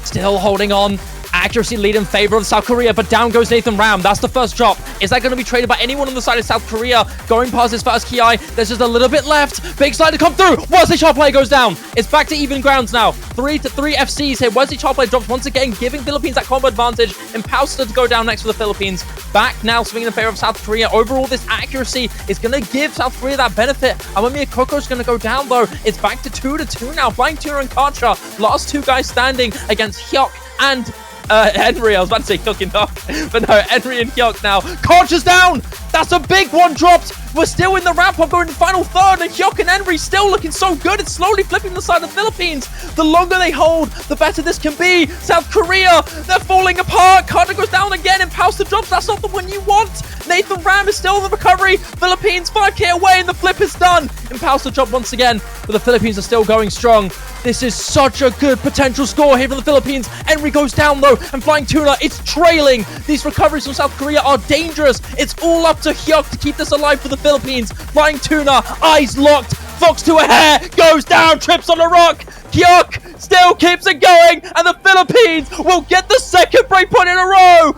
Still holding on. Accuracy lead in favor of South Korea, but down goes Nathan Ram. That's the first drop. Is that going to be traded by anyone on the side of South Korea? Going past his first Ki, there's just a little bit left. Big slide to come through. Wesley Char play goes down. It's back to even grounds now. 3-3 FCs here. Wesley Char play drops once again, giving Philippines that combo advantage. Impauster to go down next for the Philippines. Back now, swinging in favor of South Korea. Overall, this accuracy is going to give South Korea that benefit. Amamiya Koko's going to go down, though. It's back to 2-2 now. Flying Tuna and Karcher. Last 2 guys standing against Hyuk and Henry. I was about to say Hyuk and Hyuk, but no, Henry and Hyuk now. Karcher's down! That's a big one dropped! We're still in the wrap-up, going to the final third, and Hyuk and Henry still looking so good. It's slowly flipping the side of the Philippines. The longer they hold, the better this can be. South Korea, they're falling apart. Carter goes down again, and Pauster drops. That's not the one you want. Nathan Ram is still in the recovery. Philippines 5k away, and the flip is done. And Pauster dropped once again, but the Philippines are still going strong. This is such a good potential score here for the Philippines. Henry goes down, though, and Flying Tuna, it's trailing. These recoveries from South Korea are dangerous. It's all up to Hyuk to keep this alive for the Philippines. Flying Tuna, eyes locked. Fox to a hair, goes down, trips on a rock. Hyuk still keeps it going, and the Philippines will get the second breakpoint in a row.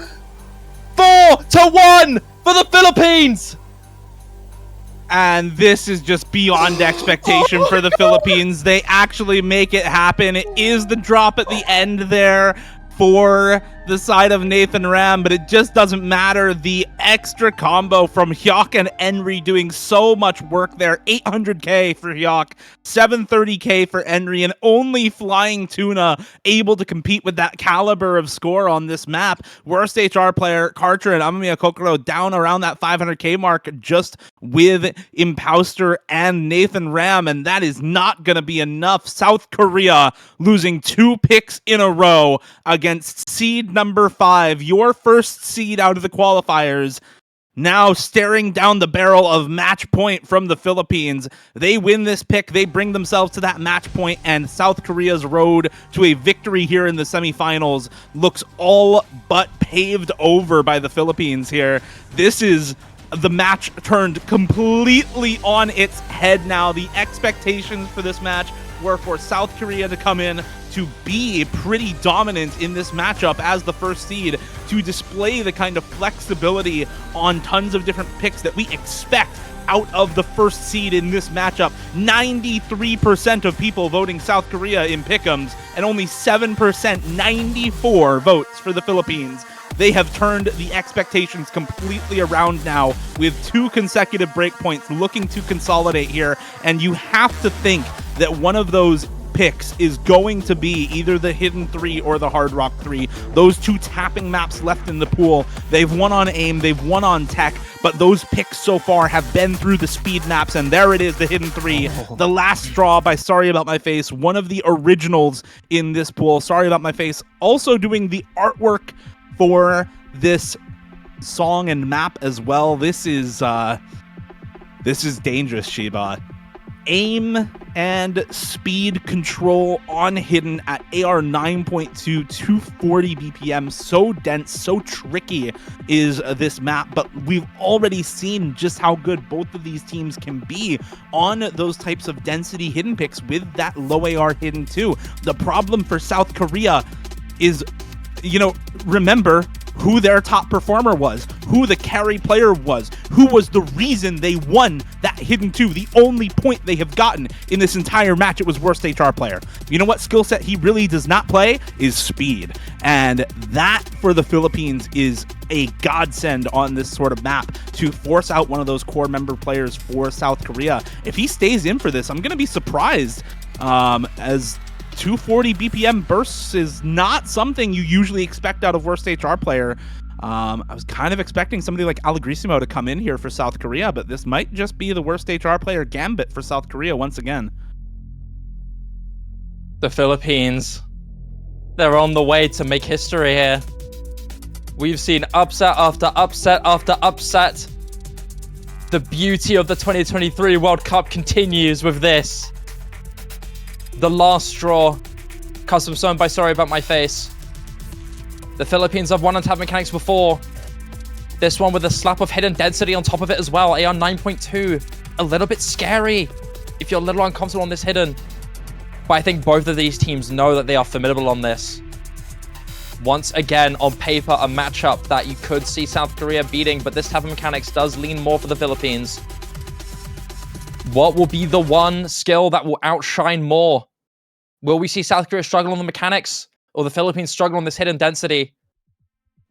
4-1 for the Philippines. And this is just beyond expectation for the Philippines. They actually make it happen. It is the drop at the end there for the side of Nathan Ram, but it just doesn't matter. The extra combo from Hyuk and Henry doing so much work there. 800k for Hyuk, 730k for Henry, and only Flying Tuna able to compete with that caliber of score on this map. Worst HR player, Karcher and Amamiya Kokoro down around that 500k mark just with Impauster and Nathan Ram, and that is not going to be enough. South Korea losing 2 picks in a row against seed number 5, your first seed out of the qualifiers, now staring down the barrel of match point from the Philippines. They win this pick, they bring themselves to that match point, and South Korea's road to a victory here in the semifinals looks all but paved over by the Philippines here. This is the match turned completely on its head now. The expectations for this match were for South Korea to come in to be pretty dominant in this matchup as the first seed, to display the kind of flexibility on tons of different picks that we expect out of the first seed in this matchup. 93% of people voting South Korea in pick'ems, and only 7%, 94 votes for the Philippines. They have turned the expectations completely around now with 2 consecutive breakpoints, looking to consolidate here, and you have to think that one of those picks is going to be either the Hidden 3 or the Hard Rock 3. Those 2 tapping maps left in the pool. They've won on aim, they've won on tech, but those picks so far have been through the speed maps, and there it is, the Hidden 3. The last straw by Sorry About My Face, one of the originals in this pool. Sorry About My Face also doing the artwork for this song and map as well. This is dangerous, Shiba. Aim and speed control on Hidden at AR 9.2, 240 BPM. So dense, so tricky is this map, but we've already seen just how good both of these teams can be on those types of density Hidden picks with that low AR Hidden too. The problem for South Korea is, remember who their top performer was, who the carry player was, who was the reason they won that Hidden 2. The only point they have gotten in this entire match, it was worst HR player. You know what skill set he really does not play? Is speed. And that, for the Philippines, is a godsend on this sort of map to force out one of those core member players for South Korea. If he stays in for this, I'm going to be surprised, as 240 BPM bursts is not something you usually expect out of worst HR player. I was kind of expecting somebody like Allegrisimo to come in here for South Korea, but this might just be the worst HR player gambit for South Korea once again. The Philippines, they're on the way to make history here. We've seen upset after upset after upset. The beauty of the 2023 World Cup continues with this. The last straw, custom sewn by Sorry About My Face. The Philippines have won on tap mechanics before. This one with a slap of hidden density on top of it as well. AR 9.2. A little bit scary if you're a little uncomfortable on this hidden. But I think both of these teams know that they are formidable on this. Once again, on paper, a matchup that you could see South Korea beating, but this type of mechanics does lean more for the Philippines. What will be the one skill that will outshine more? Will we see South Korea struggle on the mechanics, or the Philippines struggle on this hidden density?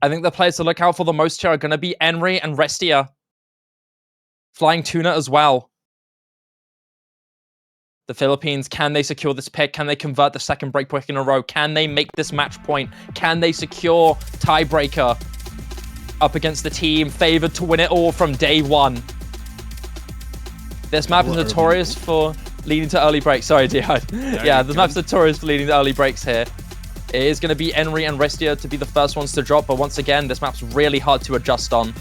I think the players to look out for the most here are going to be Enri and Restia. Flying Tuna as well. The Philippines, can they secure this pick? Can they convert the second breakpoint in a row? Can they make this match point? Can they secure tiebreaker up against the team favored to win it all from day one? This map is notorious for leading to early breaks. Sorry, Jihad. Yeah, this map's notorious for leading to early breaks here. It is going to be Enri and Restia to be the first ones to drop, but once again, this map's really hard to adjust on.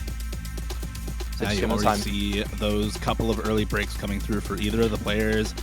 Now you already see those couple of early breaks coming through for either of the players.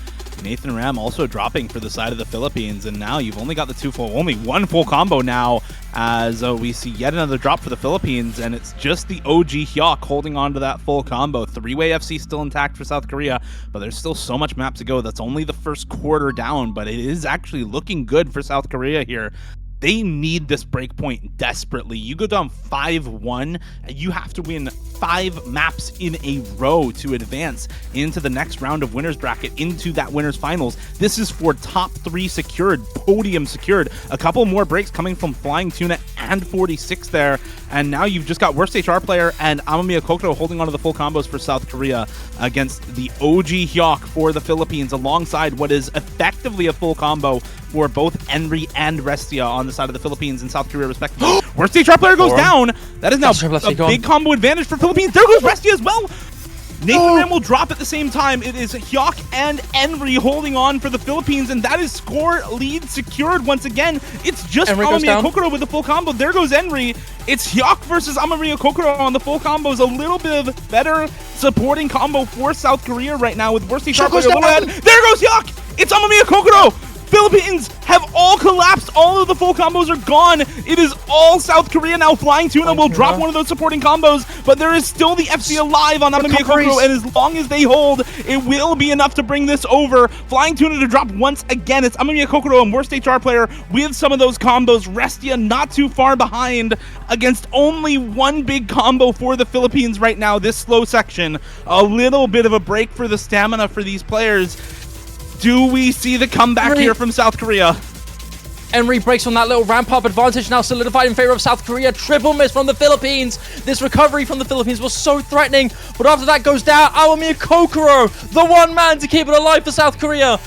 Nathan Ram also dropping for the side of the Philippines, and now you've only got only one full combo now, as we see yet another drop for the Philippines, and it's just the OG Hyuk holding on to that full combo. Three-way FC still intact for South Korea, but there's still so much map to go. That's only the first quarter down, but it is actually looking good for South Korea here. They need this breakpoint desperately. You go down 5-1, and you have to win 5 maps in a row to advance into the next round of winners bracket, into that winners finals. This is for top 3 secured, podium secured. A couple more breaks coming from Flying Tuna and 46 there. And now you've just got worst HR player and Amamiya Kokoro holding onto the full combos for South Korea against the OG Hyuk for the Philippines, alongside what is effectively a full combo for both Enri and Restia on the side of the Philippines and South Korea respectively. Worst HR player goes down. That is now a big combo advantage for Philippines. There goes Restia as well. Nathan Ram will drop at the same time. It is Hyuk and Enri holding on for the Philippines, and that is score lead secured once again. It's just Amamiya Kokoro with the full combo. There goes Enri. It's Hyuk versus Amamiya Kokoro on the full combos. A little bit of better supporting combo for South Korea right now with Worst HR player a little ahead. There goes Hyuk. It's Amamiya Kokoro. Philippines have all collapsed. All of the full combos are gone. It is all South Korea now. Flying Tuna will drop one of those supporting combos, but there is still the FC alive on Amamiya Kokoro, and as long as they hold, it will be enough to bring this over. Flying Tuna to drop once again. It's Amamiya Kokoro and worst HR player with some of those combos. Restia not too far behind against only one big combo for the Philippines right now. This slow section, a little bit of a break for the stamina for these players. Do we see the comeback here from South Korea? Enri breaks from that little ramp-up advantage, now solidified in favor of South Korea. Triple miss from the Philippines. This recovery from the Philippines was so threatening, but after that goes down, Amamiya Kokoro, the one man to keep it alive for South Korea.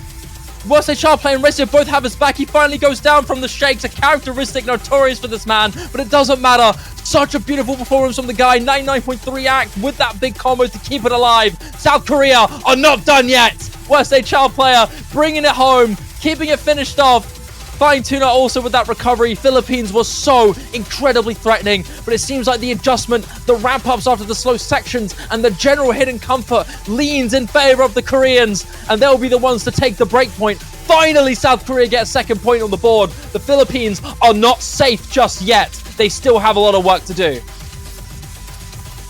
Worst HR player and Restia both have his back. He finally goes down from the shakes, a characteristic notorious for this man, but it doesn't matter. Such a beautiful performance from the guy. 99.3 act with that big combo to keep it alive. South Korea are not done yet. Worst HR player bringing it home, keeping it finished off. Flying Tuna also with that recovery. Philippines was so incredibly threatening, but it seems like the adjustment, the ramp-ups after the slow sections, and the general hidden comfort leans in favor of the Koreans, and they'll be the ones to take the break point. Finally, South Korea get a second point on the board. The Philippines are not safe just yet. They still have a lot of work to do.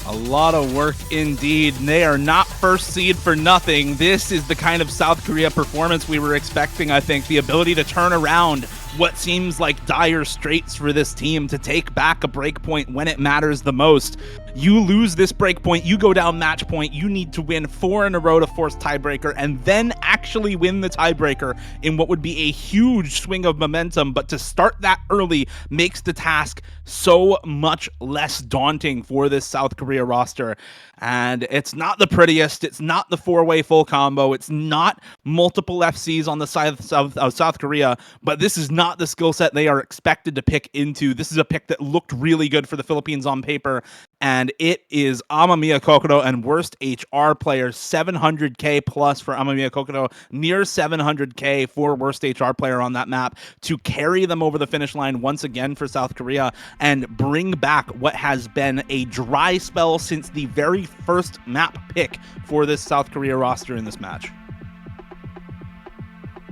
A lot of work indeed. They are not first seed for nothing. This is the kind of South Korea performance we were expecting, I think. The ability to turn around what seems like dire straits for this team, to take back a breakpoint when it matters the most. You lose this breakpoint, you go down match point, you need to win 4 in a row to force tiebreaker, and then actually win the tiebreaker in what would be a huge swing of momentum. But to start that early makes the task so much less daunting for this South Korea roster. And it's not the prettiest, it's not the 4-way full combo, it's not multiple FCs on the side of South Korea, but this is not the skill set they are expected to pick into. This is a pick that looked really good for the Philippines on paper, and it is Amamiya Kokoro and worst HR player. 700k plus for Amamiya Kokoro, near 700k for worst HR player on that map, to carry them over the finish line once again for South Korea and bring back what has been a dry spell since the very first map pick for this South Korea roster in this match.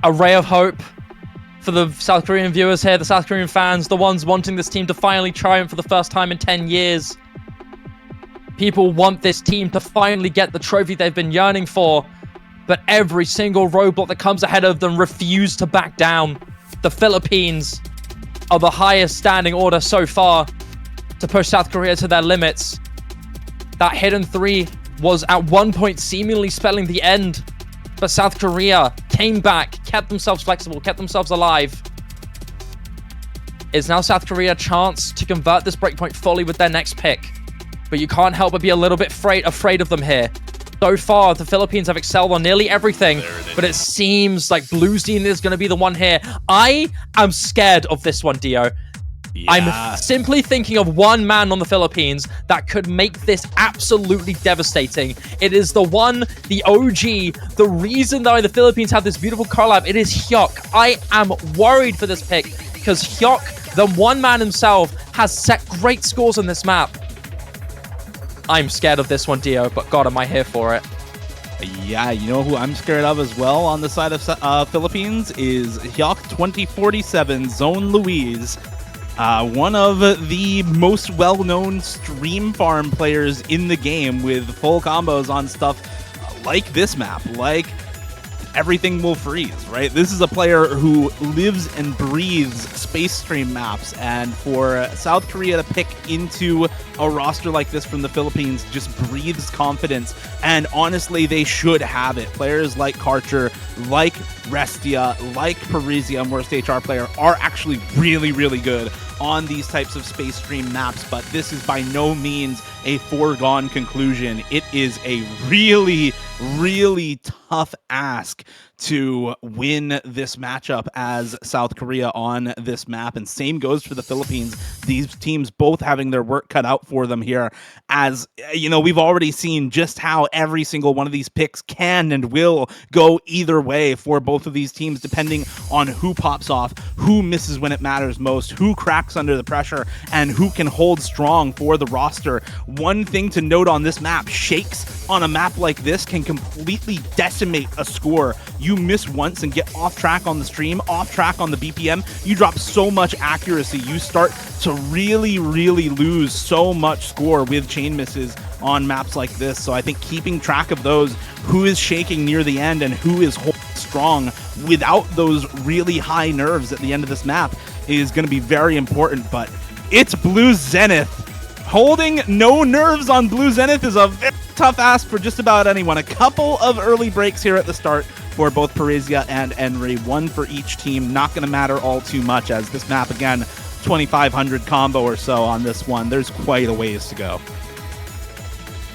A ray of hope for the South Korean viewers here, the South Korean fans, the ones wanting this team to finally triumph for the first time in 10 years. People want this team to finally get the trophy they've been yearning for, but every single roadblock that comes ahead of them refuse to back down. The Philippines are the highest standing order so far to push South Korea to their limits. That hidden 3 was at one point seemingly spelling the end, but South Korea came back, kept themselves flexible, kept themselves alive. It's now South Korea's chance to convert this breakpoint fully with their next pick, but you can't help but be a little bit afraid of them here. So far, the Philippines have excelled on nearly everything, but it seems like Blue Zenith is going to be the one here. I am scared of this one, Dio. Yeah. I'm simply thinking of one man on the Philippines that could make this absolutely devastating. It is the one, the OG, the reason why the Philippines have this beautiful collab. It is Hyuk. I am worried for this pick because Hyuk, the one man himself, has set great scores on this map. I'm scared of this one, Dio, but God, am I here for it. Yeah, you know who I'm scared of as well on the side of Philippines is Hyuk 2047 Zone Louise. One of the most well-known stream farm players in the game with full combos on stuff like this map, like Everything Will Freeze, right? This is a player who lives and breathes space stream maps, and for South Korea to pick into a roster like this from the Philippines just breathes confidence, and honestly, they should have it. Players like Karcher, like Restia, like Parisium, worst HR player, are actually really, really good on these types of space stream maps, but this is by no means a foregone conclusion. It is a really, really tough ask to win this matchup as South Korea on this map, and same goes for the Philippines. These teams both having their work cut out for them here, as you know, we've already seen just how every single one of these picks can and will go either way for both of these teams, depending on who pops off, who misses when it matters most, who cracks under the pressure, and who can hold strong for the roster. One thing to note on this map, shakes on a map like this can completely decimate a score. You miss once and get off track on the stream, off track on the BPM, you drop so much accuracy. You start to really, really lose so much score with chain misses on maps like this. So I think keeping track of those, who is shaking near the end and who is holding strong without those really high nerves at the end of this map, is going to be very important. But it's Blue Zenith. Holding no nerves on Blue Zenith is a very tough ask for just about anyone. A couple of early breaks here at the start for both Parisia and Enri. One for each team. Not going to matter all too much, as this map, again, 2,500 combo or so on this one. There's quite a ways to go.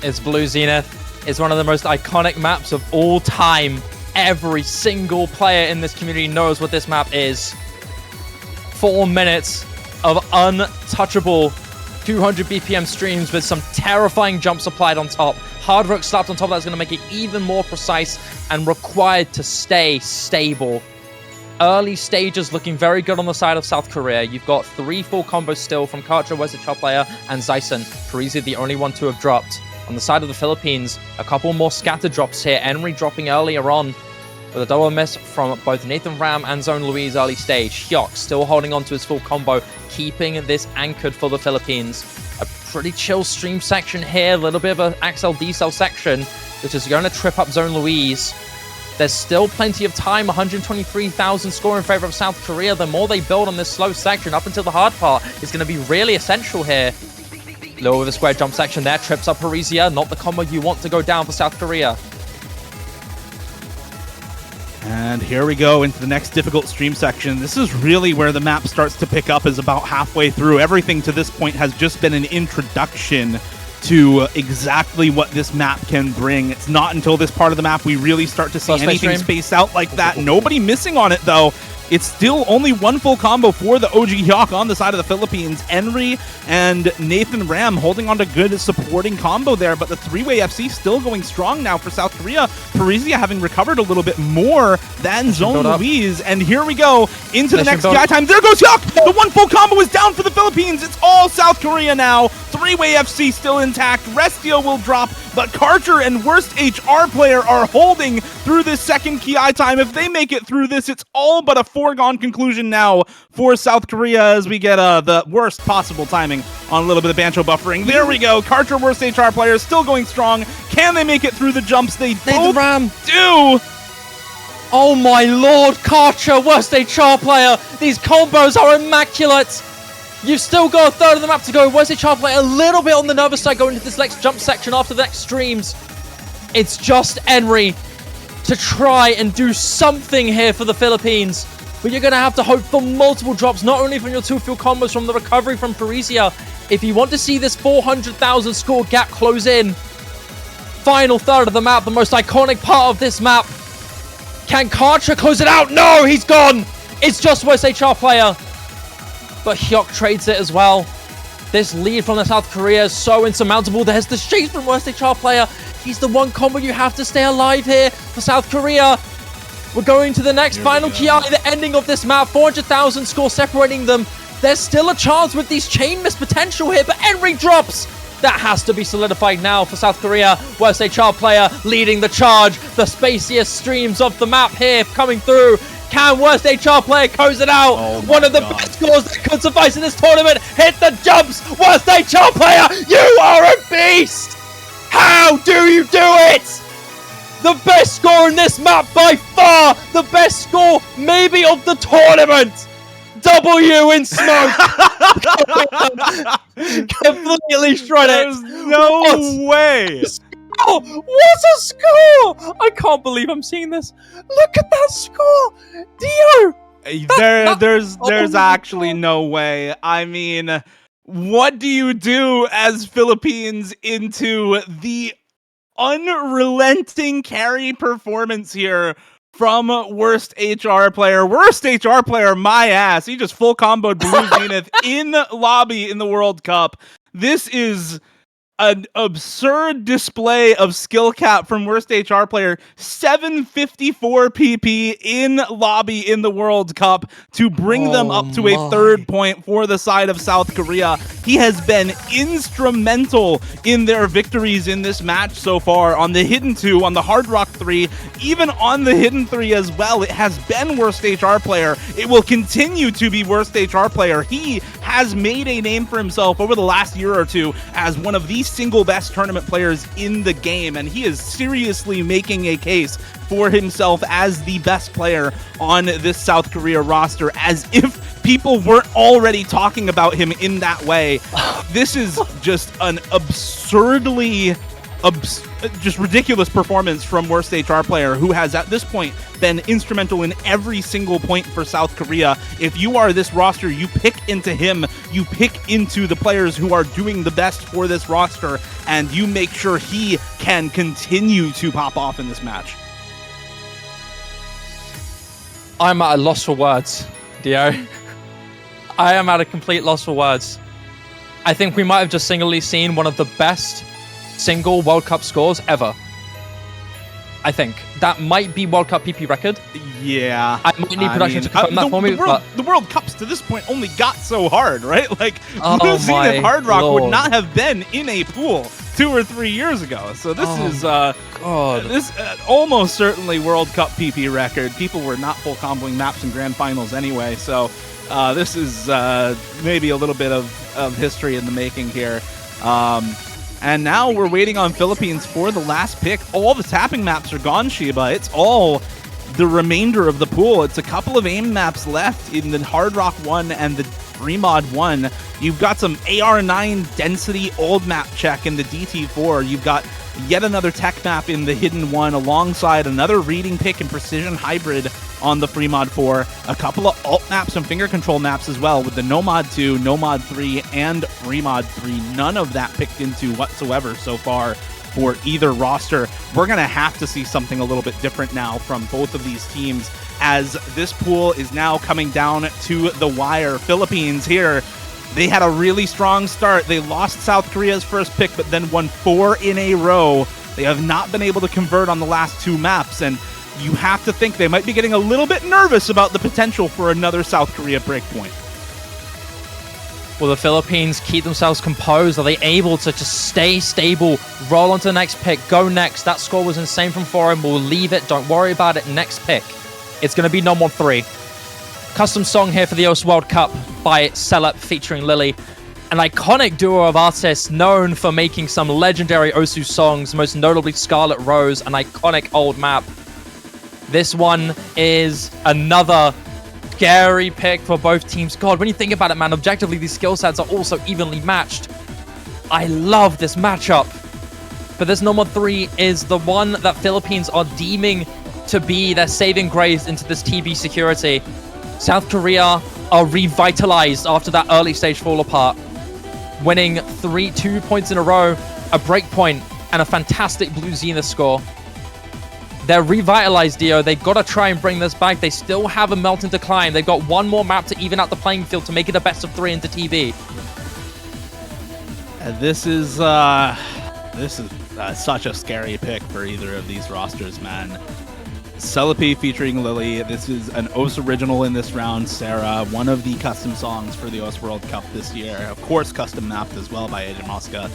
It's Blue Zenith. It's one of the most iconic maps of all time. Every single player in this community knows what this map is. 4 minutes of untouchable 200 BPM streams with some terrifying jumps applied on top. Hard work slapped on top that's going to make it even more precise and required to stay stable. Early stages looking very good on the side of South Korea. You've got 3 full combos still from Karcher, West Chop player, and Zyson. Parisi the only one to have dropped. On the side of the Philippines, a couple more scatter drops here. Enri dropping earlier on with a double miss from both Nathan Ram and Zone Louise early stage. Hyuk still holding on to his full combo, keeping this anchored for the Philippines. A pretty chill stream section here, a little bit of an Axel D-cell section, which is going to trip up Zone Louise. There's still plenty of time, 123,000 score in favor of South Korea. The more they build on this slow section up until the hard part is going to be really essential here. Lower with a square jump section there, trips up Parisia, not the combo you want to go down for South Korea. And here we go into the next difficult stream section. This is really where the map starts to pick up, is about halfway through. Everything to this point has just been an introduction to exactly what this map can bring. It's not until this part of the map we really start to see anything spaced out like that. Nobody missing on it, though. It's still only 1 full combo for the OG Hyuk on the side of the Philippines. Enri and Nathan Ram holding on to good supporting combo there, but the 3-way FC still going strong now for South Korea. Parisia having recovered a little bit more than Zone Louise. And here we go into the next guy time. There goes Hyuk! The 1 full combo is down for the Philippines. It's all South Korea now. Three-way FC still intact. Restio will drop, but Karcher and Worst HR player are holding through this second Ki time. If they make it through this, it's all but a foregone conclusion now for South Korea as we get the worst possible timing on a little bit of Bancho buffering. There we go. Karcher, Worst HR player, still going strong. Can they make it through the jumps? They both do. Oh my lord, Karcher, Worst HR player. These combos are immaculate. You've still got a third of the map to go. Worst HR player a little bit on the nervous side going into this next jump section after the next streams. It's just Henry to try and do something here for the Philippines. But you're going to have to hope for multiple drops, not only from your two fuel combos, from the recovery from Parisia. If you want to see this 400,000 score gap close in, final third of the map, the most iconic part of this map. Can Karcher close it out? No, he's gone. It's just Worst HR player. But Hyuk trades it as well. This lead from the South Korea is so insurmountable. There's the chase from Worst HR player. He's the one combo you have to stay alive here for South Korea. We're going to the next final Ki, the ending of this map. 400,000 score separating them. There's still a chance with these chain miss potential here, but Henry drops. That has to be solidified now for South Korea. Worst HR player leading the charge. The spaciest streams of the map here coming through. Can Worst HR player close it out? Oh one of the best scores that could suffice in this tournament. Hit the jumps. Worst HR player, you are a beast. How do you do it? The best score in this map by far. The best score maybe of the tournament. W in smoke. Completely shredded. There's no way. Oh, what a score! I can't believe I'm seeing this. Look at that score, Dio. There's actually no way. I mean, what do you do as Philippines into the unrelenting carry performance here from Worst HR player? Worst HR player, my ass. He just full comboed Blue Zenith in lobby in the World Cup. This is an absurd display of skill cap from Worst HR player. 754 PP in lobby in the World Cup to bring them up to a third point for the side of South Korea. He has been instrumental in their victories in this match so far on the Hidden 2, on the Hard Rock 3, even on the Hidden 3 as well. It has been Worst HR player. It will continue to be Worst HR player. He has made a name for himself over the last year or two as one of the single best tournament players in the game, and he is seriously making a case for himself as the best player on this South Korea roster, as if people weren't already talking about him in that way. This is just an absurdly just ridiculous performance from Worst HR player, who has at this point been instrumental in every single point for South Korea. If you are this roster, you pick into him, you pick into the players who are doing the best for this roster, and you make sure he can continue to pop off in this match. I'm at a loss for words, Dio. I am at a complete loss for words. I think we might have just singly seen one of the best single World Cup scores ever. I think that might be World Cup PP record. Yeah, I might need production to confirm that for me. The World Cups to this point only got so hard, right? Like, Blue Zenith Hard Rock Lord. would not have been in a pool 2 or 3 years ago. So this is almost certainly World Cup PP record. People were not full comboing maps in grand finals anyway. So this is maybe a little bit of history in the making here. And now we're waiting on Philippines for the last pick. All the tapping maps are gone, Shiba. It's all the remainder of the pool. It's a couple of aim maps left in the Hard Rock 1 and the Remod 1. You've got some AR9 density old map check in the DT4. You've got yet another tech map in the Hidden 1 alongside another reading pick and precision hybrid on the Fremod 4. A couple of alt maps and finger control maps as well with the Nomad 2, Nomad 3, and Remod 3. None of that picked into whatsoever so far for either roster. We're going to have to see something a little bit different now from both of these teams, as this pool is now coming down to the wire. Philippines here, they had a really strong start. They lost South Korea's first pick, but then won 4 in a row. They have not been able to convert on the last 2 maps, and you have to think they might be getting a little bit nervous about the potential for another South Korea breakpoint. Will the Philippines keep themselves composed? Are they able to just stay stable, roll on to the next pick, go next? That score was insane from Foreign. We'll leave it. Don't worry about it. Next pick. It's going to be Nomad 3. Custom song here for the OS World Cup by Celeb featuring Lily. An iconic duo of artists known for making some legendary Osu songs, most notably Scarlet Rose, an iconic old map. This one is another scary pick for both teams. God, when you think about it, man, objectively, these skill sets are also evenly matched. I love this matchup. But this Nomad 3 is the one that Philippines are deeming to be their saving grace into this TB security. South Korea are revitalized after that early stage fall apart, winning 2 points in a row, a breakpoint, and a fantastic Blue Zenith score. They're revitalized, Dio. They've got to try and bring this back. They still have a melt and decline. They've got one more map to even out the playing field to make it a best of 3 into TV. This is such a scary pick for either of these rosters, man. Celepi featuring Lily. This is an OS original in this round. Sarah, one of the custom songs for the OS World Cup this year. Of course, custom mapped as well by Agent Mosca.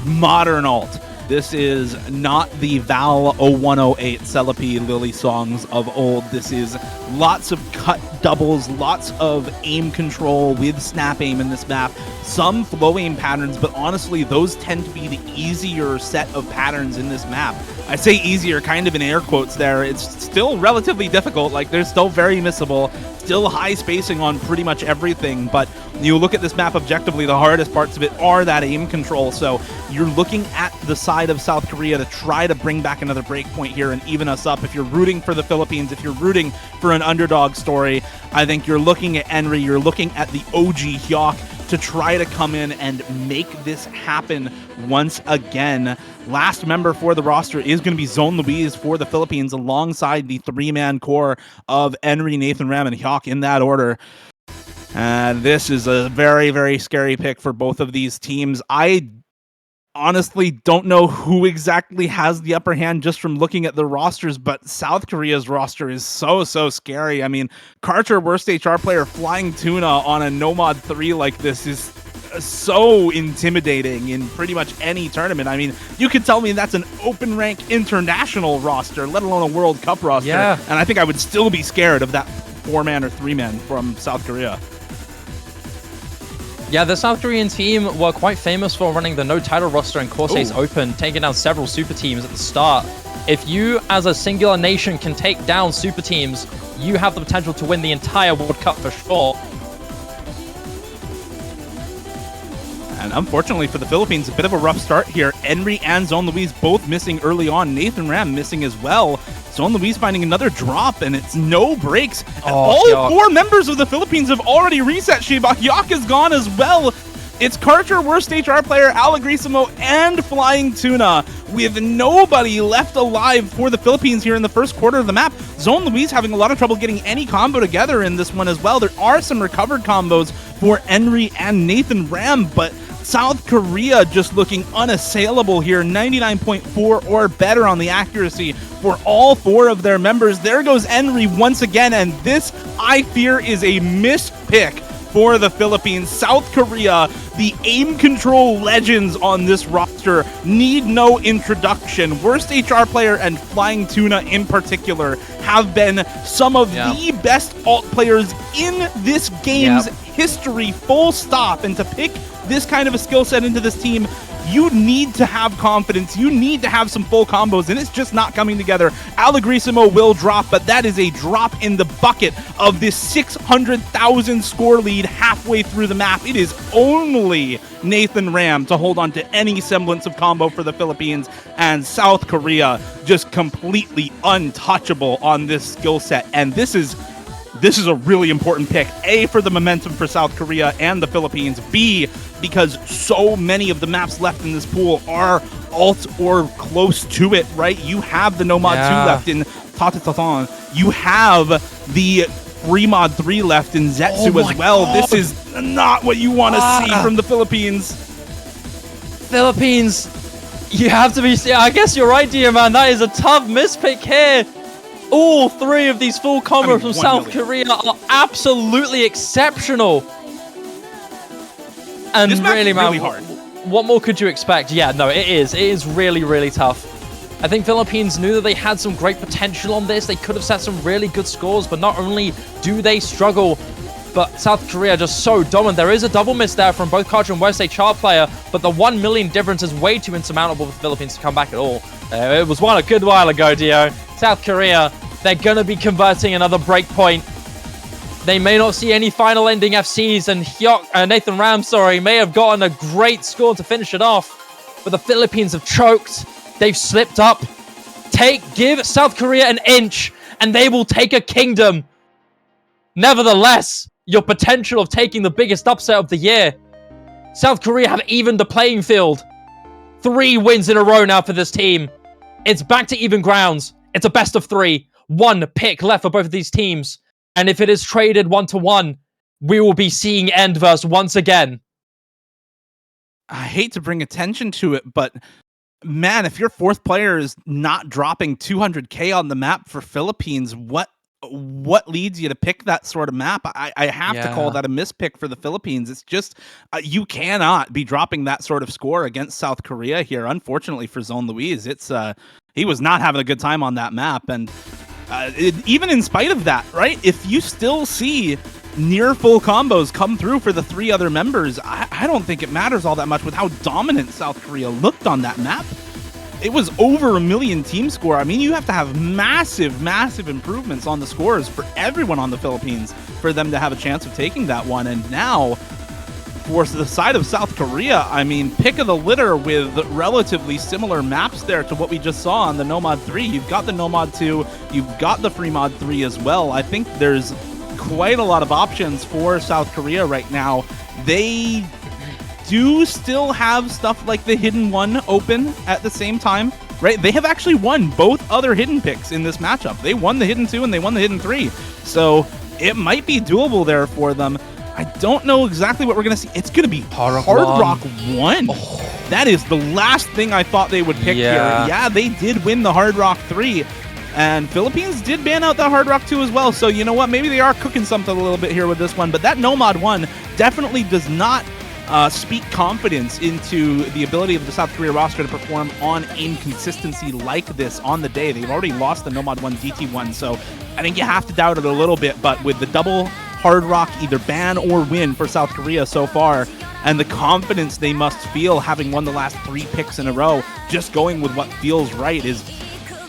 Modern alt. This is not the Val 0108 Celepi Lily songs of old. This is lots of cut doubles, lots of aim control with snap aim in this map, some flow aim patterns, but honestly, those tend to be the easier set of patterns in this map. I say easier kind of in air quotes there. It's still relatively difficult. Like, they're still very missable, still high spacing on pretty much everything, but you look at this map objectively, the hardest parts of it are that aim control. So you're looking at the side of South Korea to try to bring back another breakpoint here and even us up. If you're rooting for the Philippines, if you're rooting for an underdog story, I think you're looking at Enri, you're looking at the OG Hyok to try to come in and make this happen once again. Last member for the roster is going to be Zone Luis for the Philippines alongside the 3-man core of Enri, Nathan Ram, and Hyok in that order. And this is a very, very scary pick for both of these teams. I honestly don't know who exactly has the upper hand just from looking at the rosters, but South Korea's roster is so scary. I mean, Karcher, worst HR player, flying Tuna on a Nomad 3 like this is so intimidating in pretty much any tournament. I mean, you could tell me that's an open rank international roster, let alone a World Cup roster. Yeah. And I think I would still be scared of that 4-man or 3-man from South Korea. Yeah, the South Korean team were quite famous for running the no-title roster in Corsair's Open, taking down several super teams at the start. If you, as a singular nation, can take down super teams, you have the potential to win the entire World Cup for sure. And unfortunately for the Philippines, a bit of a rough start here. Enri and Zone Luis both missing early on. Nathan Ram missing as well. Zone Luis finding another drop, and it's no breaks. All Hyok. 4 members of the Philippines have already reset Shiba. Hyok is gone as well. It's Karcher, worst HR player, Alagrisimo, and Flying Tuna, with nobody left alive for the Philippines here in the first quarter of the map. Zone Luis having a lot of trouble getting any combo together in this one as well. There are some recovered combos for Enri and Nathan Ram, but South Korea just looking unassailable here. 99.4 or better on the accuracy for all 4 of their members. There goes Enri once again, and this, I fear, is a mispick for the Philippines. South Korea, the aim control legends on this roster, need no introduction. Worst HR player and Flying Tuna in particular have been some of the best alt players in this game's history, full stop. And to pick this kind of a skill set into this team, you need to have confidence. You need to have some full combos, and it's just not coming together. Alagrisimo will drop, but that is a drop in the bucket of this 600,000 score lead halfway through the map. It is only Nathan Ram to hold on to any semblance of combo for the Philippines, and South Korea just completely untouchable on this skill set. And this is a really important pick. A, for the momentum for South Korea and the Philippines. B, because so many of the maps left in this pool are alt or close to it, right? You have the Nomad 2 left in Tatatathon. You have the Remod 3 left in Zetsu as well. God. This is not what you want to see from the Philippines. Philippines, you have to be... I guess you're right, dear man. That is a tough mispick here. All 3 of these full combos from South Korea are absolutely exceptional. And this match really, is man, really hard. What more could you expect? Yeah, no, it is. It is really, really tough. I think Philippines knew that they had some great potential on this. They could have set some really good scores, but not only do they struggle, but South Korea just so dominant. There is a double miss there from both Carter and West, a chart player, but the 1 million difference is way too insurmountable for the Philippines to come back at all. It was one a good while ago, Dio. South Korea, they're going to be converting another breakpoint. They may not see any final ending FCs, and Nathan Ram, may have gotten a great score to finish it off, but the Philippines have choked. They've slipped up. Give South Korea an inch, and they will take a kingdom. Nevertheless, your potential of taking the biggest upset of the year. South Korea have evened the playing field. 3 wins in a row now for this team. It's back to even grounds. It's a best of 3. 1 pick left for both of these teams. And if it is traded 1-1, we will be seeing Endverse once again. I hate to bring attention to it, but man, if your 4th player is not dropping 200k on the map for Philippines, what leads you to pick that sort of map? I have to call that a mispick for the Philippines. It's just, you cannot be dropping that sort of score against South Korea here. Unfortunately for Zone Luis, he was not having a good time on that map. And even in spite of that, right? If you still see near full combos come through for the 3 other members, I don't think it matters all that much with how dominant South Korea looked on that map. It was over 1 million team score. I mean, you have to have massive, massive improvements on the scores for everyone on the Philippines for them to have a chance of taking that one. And now, for the side of South Korea, I mean, pick of the litter with relatively similar maps there to what we just saw on the Nomad 3. You've got the Nomad 2, you've got the Fremod 3 as well. I think there's quite a lot of options for South Korea right now. They do still have stuff like the Hidden 1 open at the same time, right? They have actually won both other Hidden picks in this matchup. They won the Hidden 2 and they won the Hidden 3. So it might be doable there for them. I don't know exactly what we're going to see. It's going to be Hard Rock 1. Oh. That is the last thing I thought they would pick here. Yeah, they did win the Hard Rock 3. And Philippines did ban out the Hard Rock 2 as well. So you know what? Maybe they are cooking something a little bit here with this one. But that Nomad 1 definitely does not speak confidence into the ability of the South Korea roster to perform on aim consistency like this on the day. They've already lost the Nomad 1 DT1. So I think you have to doubt it a little bit. But with the double Hard Rock either ban or win for South Korea so far, and the confidence they must feel having won the last 3 picks in a row, just going with what feels right is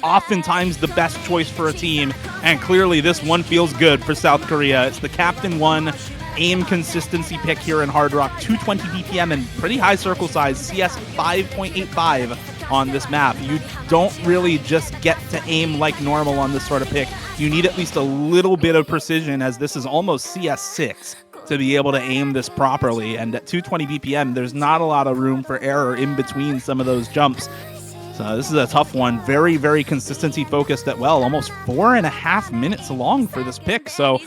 oftentimes the best choice for a team, and clearly this one feels good for South Korea. It's the Captain 1 aim consistency pick here in Hard Rock, 220 BPM and pretty high circle size, CS 5.85 on this map. You don't really just get to aim like normal on this sort of pick. You need at least a little bit of precision, as this is almost CS 6 to be able to aim this properly. And at 220 BPM, there's not a lot of room for error in between some of those jumps. So this is a tough one. Very, very consistency focused at, well, almost 4.5 minutes long for this pick. So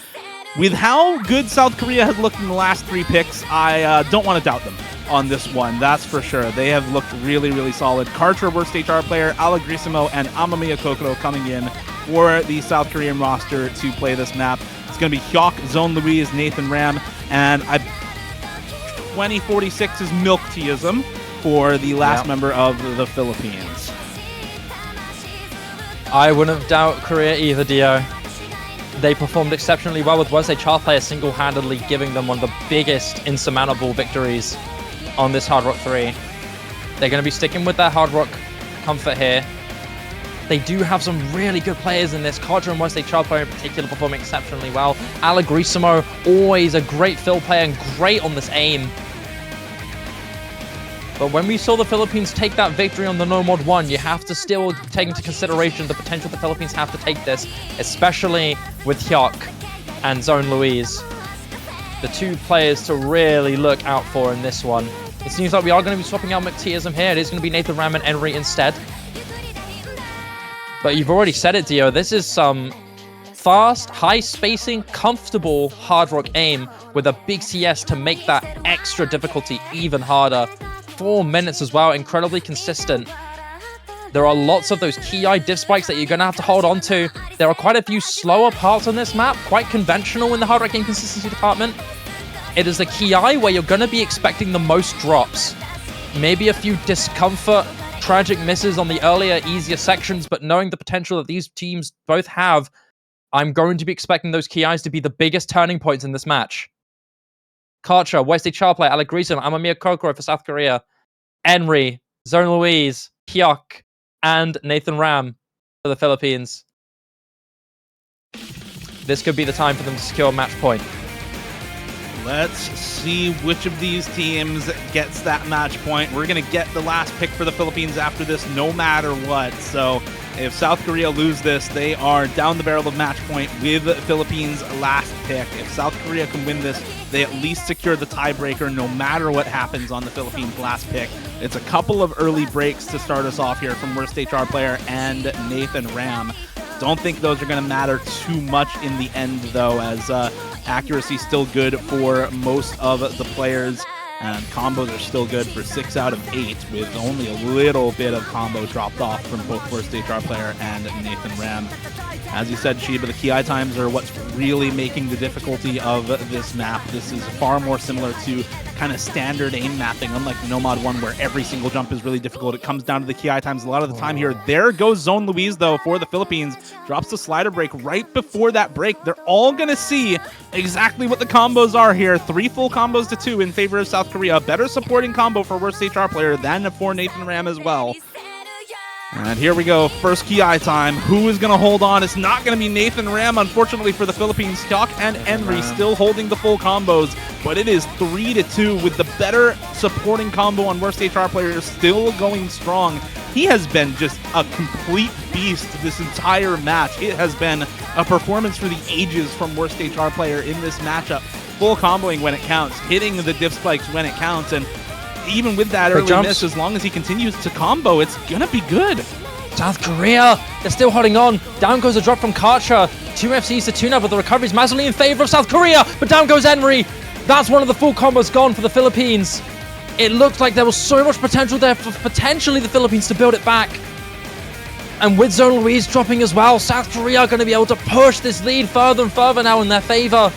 with how good South Korea has looked in the last 3 picks, I don't want to doubt them on this one. That's for sure. They have looked really, really solid. Karcher, worst HR player, Alagrisimo, and Amamiya Kokoro coming in for the South Korean roster to play this map. It's going to be Hyuk, Zone Luis, Nathan Ram, and 2046 is Milk Teaism for the last member of the Philippines. I wouldn't doubt Korea either, Dio. They performed exceptionally well with Wednesday Child player single-handedly giving them one of the biggest insurmountable victories on this Hard Rock 3. They're going to be sticking with that Hard Rock comfort here. They do have some really good players in this. Carter and Wednesday Child player in particular performing exceptionally well. Alagrisimo, always a great fill player and great on this aim. But when we saw the Philippines take that victory on the Nomad 1, you have to still take into consideration the potential the Philippines have to take this, especially with Hyuk and Zone Luis. The 2 players to really look out for in this one. It seems like we are going to be swapping out McTeaism here. It is going to be Nathan Ram and Enri instead. But you've already said it, Dio. This is some fast, high spacing, comfortable Hard Rock aim with a big CS to make that extra difficulty even harder. 4 minutes as well, incredibly consistent. There are lots of those key eye diff spikes that you're going to have to hold on to. There are quite a few slower parts on this map, quite conventional in the Hard Rock game consistency department. It is a Ki where you're going to be expecting the most drops. Maybe a few discomfort, tragic misses on the earlier, easier sections, but knowing the potential that these teams both have, I'm going to be expecting those Ki's to be the biggest turning points in this match. Karcher, Wednesday Char player, Alec Greason, Amamiya Kokoro for South Korea, Henry, Zone Louise, Hyuk, and Nathan Ram for the Philippines. This could be the time for them to secure a match point. Let's see which of these teams gets that match point. We're going to get the last pick for the Philippines after this, no matter what. So if South Korea lose this, they are down the barrel of match point with the Philippines' last pick. If South Korea can win this, they at least secure the tiebreaker no matter what happens on the Philippines' last pick. It's a couple of early breaks to start us off here from Worst HR Player and Nathan Ram. Don't think those are going to matter too much in the end, though, as accuracy still good for most of the players, and combos are still good for 6 out of 8, with only a little bit of combo dropped off from both Worst HR Player and Nathan Ram. As you said, Shiba, the Ki times are what's really making the difficulty of this map. This is far more similar to kind of standard aim mapping, unlike Nomad 1, where every single jump is really difficult. It comes down to the Ki times a lot of the time here. There goes Zone Louise, though, for the Philippines. Drops the slider break right before that break. They're all going to see exactly what the combos are here. 3 full combos to 2 in favor of South Korea. Better supporting combo for Worst HR Player than for Nathan Ram as well. And here we go, first Ki time. Who is going to hold on? It's not going to be Nathan Ram, unfortunately, for the Philippines. Hyuk and Henry still holding the full combos, but it is 3-2 with the better supporting combo on Worst HR Player still going strong. He has been just a complete beast this entire match. It has been a performance for the ages from Worst HR Player in this matchup. Full comboing when it counts, hitting the diff spikes when it counts, and even with that early miss, as long as he continues to combo, it's gonna be good. South Korea, they're still holding on. Down goes a drop from Karcher. 2 FCs to 2 now, but the recovery is massively in favor of South Korea. But down goes Henry. That's one of the full combos gone for the Philippines. It looked like there was so much potential there for potentially the Philippines to build it back. And with Zone Louise dropping as well, South Korea are going to be able to push this lead further and further now in their favor.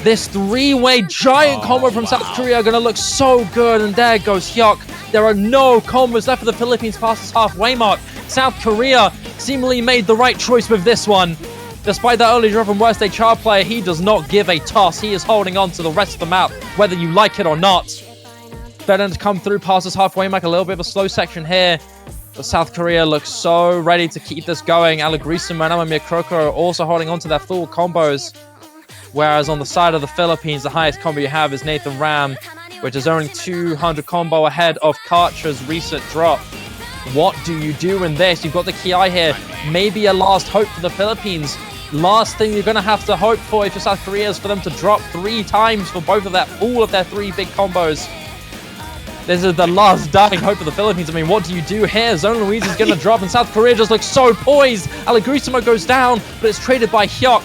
This 3-way giant combo from South Korea are going to look so good. And there goes Hyuk. There are no combos left for the Philippines past this halfway mark. South Korea seemingly made the right choice with this one. Despite that early drop from Worst HR Player, he does not give a toss. He is holding on to the rest of the map, whether you like it or not. Better to come through past this halfway mark. A little bit of a slow section here. But South Korea looks so ready to keep this going. Alec Greason and Amamiya Kokoro are also holding on to their full combos. Whereas on the side of the Philippines, the highest combo you have is Nathan Ram, which is only 200 combo ahead of Karcher's recent drop. What do you do in this? You've got the Ki here. Maybe a last hope for the Philippines. Last thing you're going to have to hope for if you're South Korea is for them to drop 3 times for all of their 3 big combos. This is the last dying hope for the Philippines. I mean, what do you do here? Zone Louise is going to drop, and South Korea just looks so poised. Alec Greason goes down, but it's traded by Hyuk.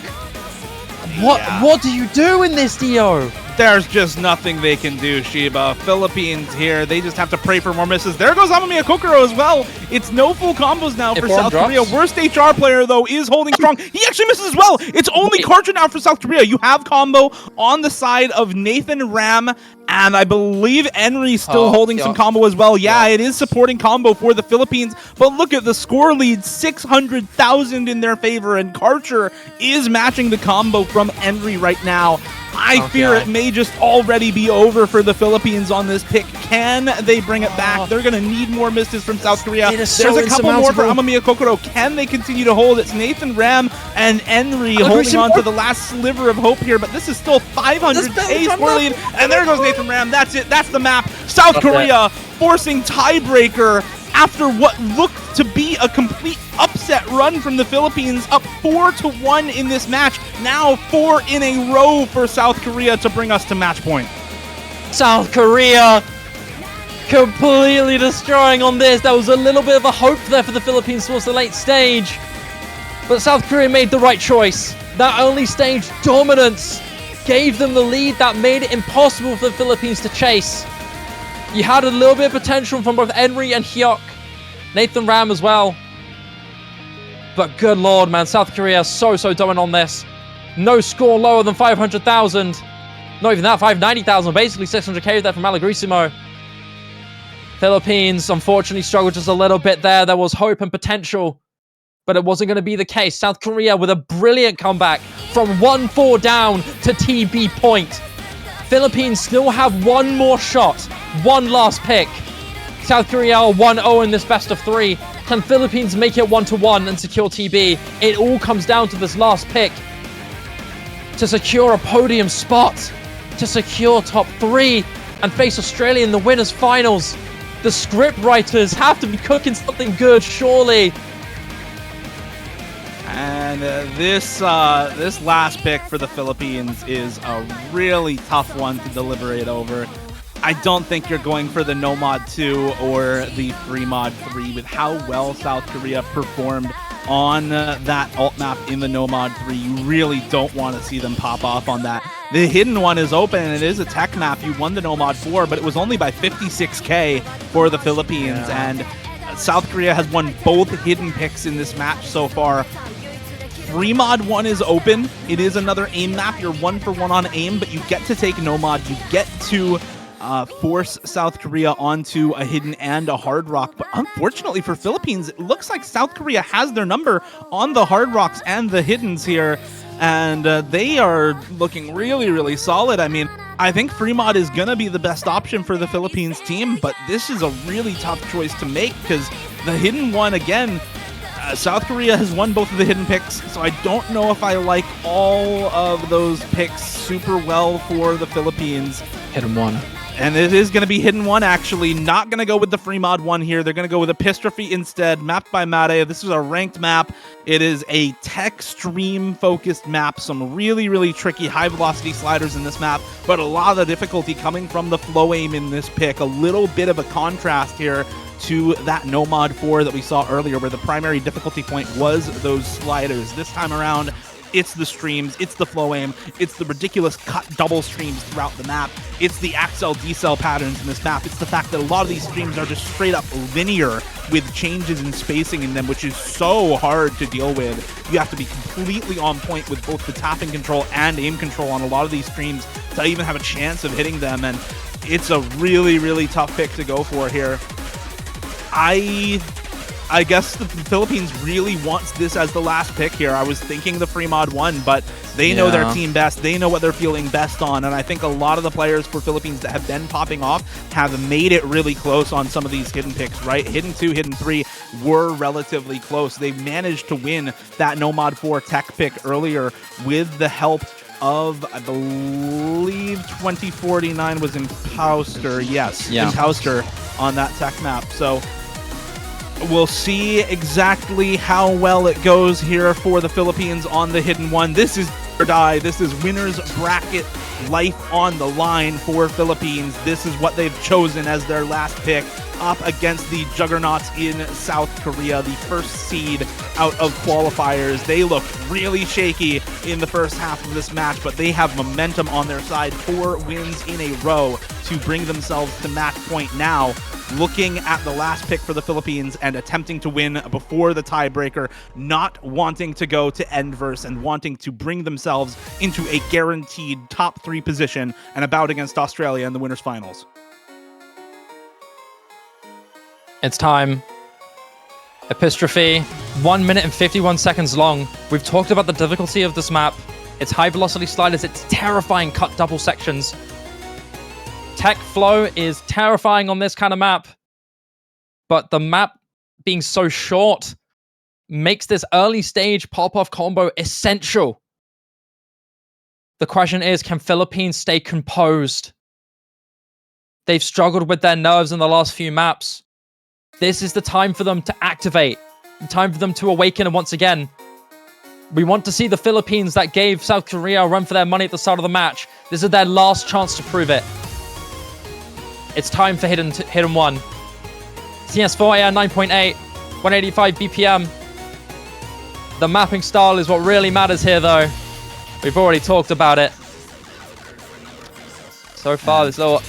What do you do in this, Dio? There's just nothing they can do, Shiba. Philippines here, they just have to pray for more misses. There goes Amamiya Kokoro as well. It's no full combos now for South Korea. Worst HR Player, though, is holding strong. He actually misses as well. It's only Karcher now for South Korea. You have combo on the side of Nathan Ram, and I believe Henry's still holding some combo as well. Yeah, it is supporting combo for the Philippines, but look at the score lead, 600,000 in their favor, and Karcher is matching the combo from Henry right now. I fear it may just already be over for the Philippines on this pick. Can they bring it back? They're going to need more misses from South Korea. There's a couple more for Amamiya Kokoro. Can they continue to hold? It's Nathan Ram and Henry holding on to the last sliver of hope here, but this is still 500k score lead. And there goes Nathan Ram. That's it. That's the map. South Korea forcing tiebreaker after what looked to be a complete upset run from the Philippines, up 4-1 in this match. Now 4 in a row for South Korea to bring us to match point. South Korea completely destroying on this. There was a little bit of a hope there for the Philippines towards the late stage, but South Korea made the right choice. That early stage dominance gave them the lead that made it impossible for the Philippines to chase. You had a little bit of potential from both Henry and Hyuk. Nathan Ram as well. But good lord, man. South Korea so dominant on this. No score lower than 500,000. Not even that, 590,000, basically 600k there from Malagrissimo. Philippines unfortunately struggled just a little bit there. There was hope and potential, but it wasn't going to be the case. South Korea with a brilliant comeback from 1-4 down to TB point. Philippines still have one more shot, one last pick. South Korea are 1-0 in this best of 3. Can Philippines make it 1-1 and secure TB? It all comes down to this last pick to secure a podium spot, to secure top 3 and face Australia in the winners finals. The script writers have to be cooking something good, surely. And this last pick for the Philippines is a really tough one to deliberate over. I don't think you're going for the No Mod 2 or the Free Mod 3 with how well South Korea performed on that alt map in the No Mod 3. You really don't want to see them pop off on that. The hidden one is open, and it is a tech map. You won the No Mod 4, but it was only by 56k for the Philippines, and South Korea has won both hidden picks in this match so far. Free Mod 1 is open. It is another aim map. You're 1-for-1 on aim, but you get to take No Mod. You get to force South Korea onto a hidden and a hard rock. But unfortunately for Philippines, it looks like South Korea has their number on the hard rocks and the hiddens here. And they are looking really, really solid. I mean, I think Free Mod is going to be the best option for the Philippines team, but this is a really tough choice to make because the hidden one, again, South Korea has won both of the hidden picks, so I don't know if I like all of those picks super well for the Philippines. Hidden one. And it is going to be hidden one, actually. Not going to go with the Free Mod 1 here. They're going to go with Epistrophe instead, mapped by Made. This is a ranked map. It is a tech stream-focused map. Some really, really tricky high-velocity sliders in this map, but a lot of the difficulty coming from the flow aim in this pick. A little bit of a contrast here to that No Mod 4 that we saw earlier, where the primary difficulty point was those sliders. This time around, it's the streams, it's the flow aim, it's the ridiculous cut double streams throughout the map, it's the accel decel patterns in this map, it's the fact that a lot of these streams are just straight up linear with changes in spacing in them, which is so hard to deal with. You have to be completely on point with both the tapping control and aim control on a lot of these streams to even have a chance of hitting them, and it's a really, really tough pick to go for here. I guess the Philippines really wants this as the last pick here. I was thinking the Free Mod 1, but they know their team best. They know what they're feeling best on, and I think a lot of the players for Philippines that have been popping off have made it really close on some of these hidden picks, right? Hidden 2, hidden 3 were relatively close. They managed to win that No Mod 4 tech pick earlier with the help of, I believe, 2049 was Imposter. Yes, Imposter on that tech map. So we'll see exactly how well it goes here for the Philippines on the hidden one. This is or die. This is winner's bracket life on the line for Philippines. This is what they've chosen as their last pick up against the juggernauts in South Korea, the first seed out of qualifiers. They look really shaky in the first half of this match, but they have momentum on their side. 4 wins in a row to bring themselves to match point now. Looking at the last pick for the Philippines and attempting to win before the tiebreaker, not wanting to go to end verse and wanting to bring themselves into a guaranteed top 3 position and a bout against Australia in the winners finals. It's time. Epistrophe, 1 minute and 51 seconds long. We've talked about the difficulty of this map. It's high velocity sliders, it's terrifying cut double sections. Tech flow is terrifying on this kind of map, but the map being so short makes this early stage pop-off combo essential. The question is, can Philippines stay composed? They've struggled with their nerves in the last few maps. This is the time for them to activate, the time for them to awaken, and once again, we want to see the Philippines that gave South Korea a run for their money at the start of the match. This is their last chance to prove it. It's time for Hidden 1. CS4 AR 9.8, 185 BPM. The mapping style is what really matters here, though. We've already talked about it. So far, this little...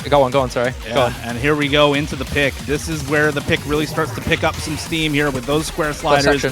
Go on, sorry. Yeah, go on. And here we go into the pick. This is where the pick really starts to pick up some steam here with those square sliders.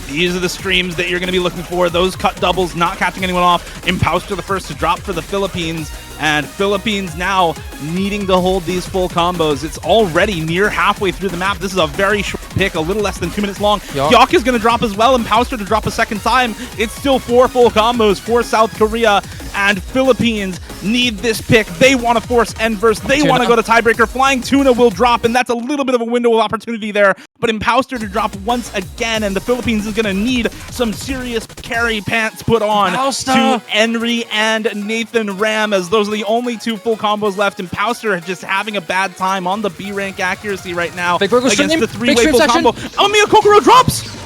These are the streams that you're going to be looking for. Those cut doubles not catching anyone off. Imposter the first to drop for the Philippines. And Philippines now needing to hold these full combos. It's already near halfway through the map. This is a very short pick, a little less than 2 minutes long. Hyuk is going to drop as well, and Pauster to drop a second time. It's still 4 full combos for South Korea, and Philippines need this pick. They want to force Enverse. They want to go to tiebreaker. Flying Tuna will drop, and that's a little bit of a window of opportunity there. But Impauster to drop once again, and the Philippines is going to need some serious carry pants put on to Henry and Nathan Ram, as those are the only 2 full combos left. Impauster just having a bad time on the B rank accuracy right now against the 3-way full combo. Amamiya Kokoro drops!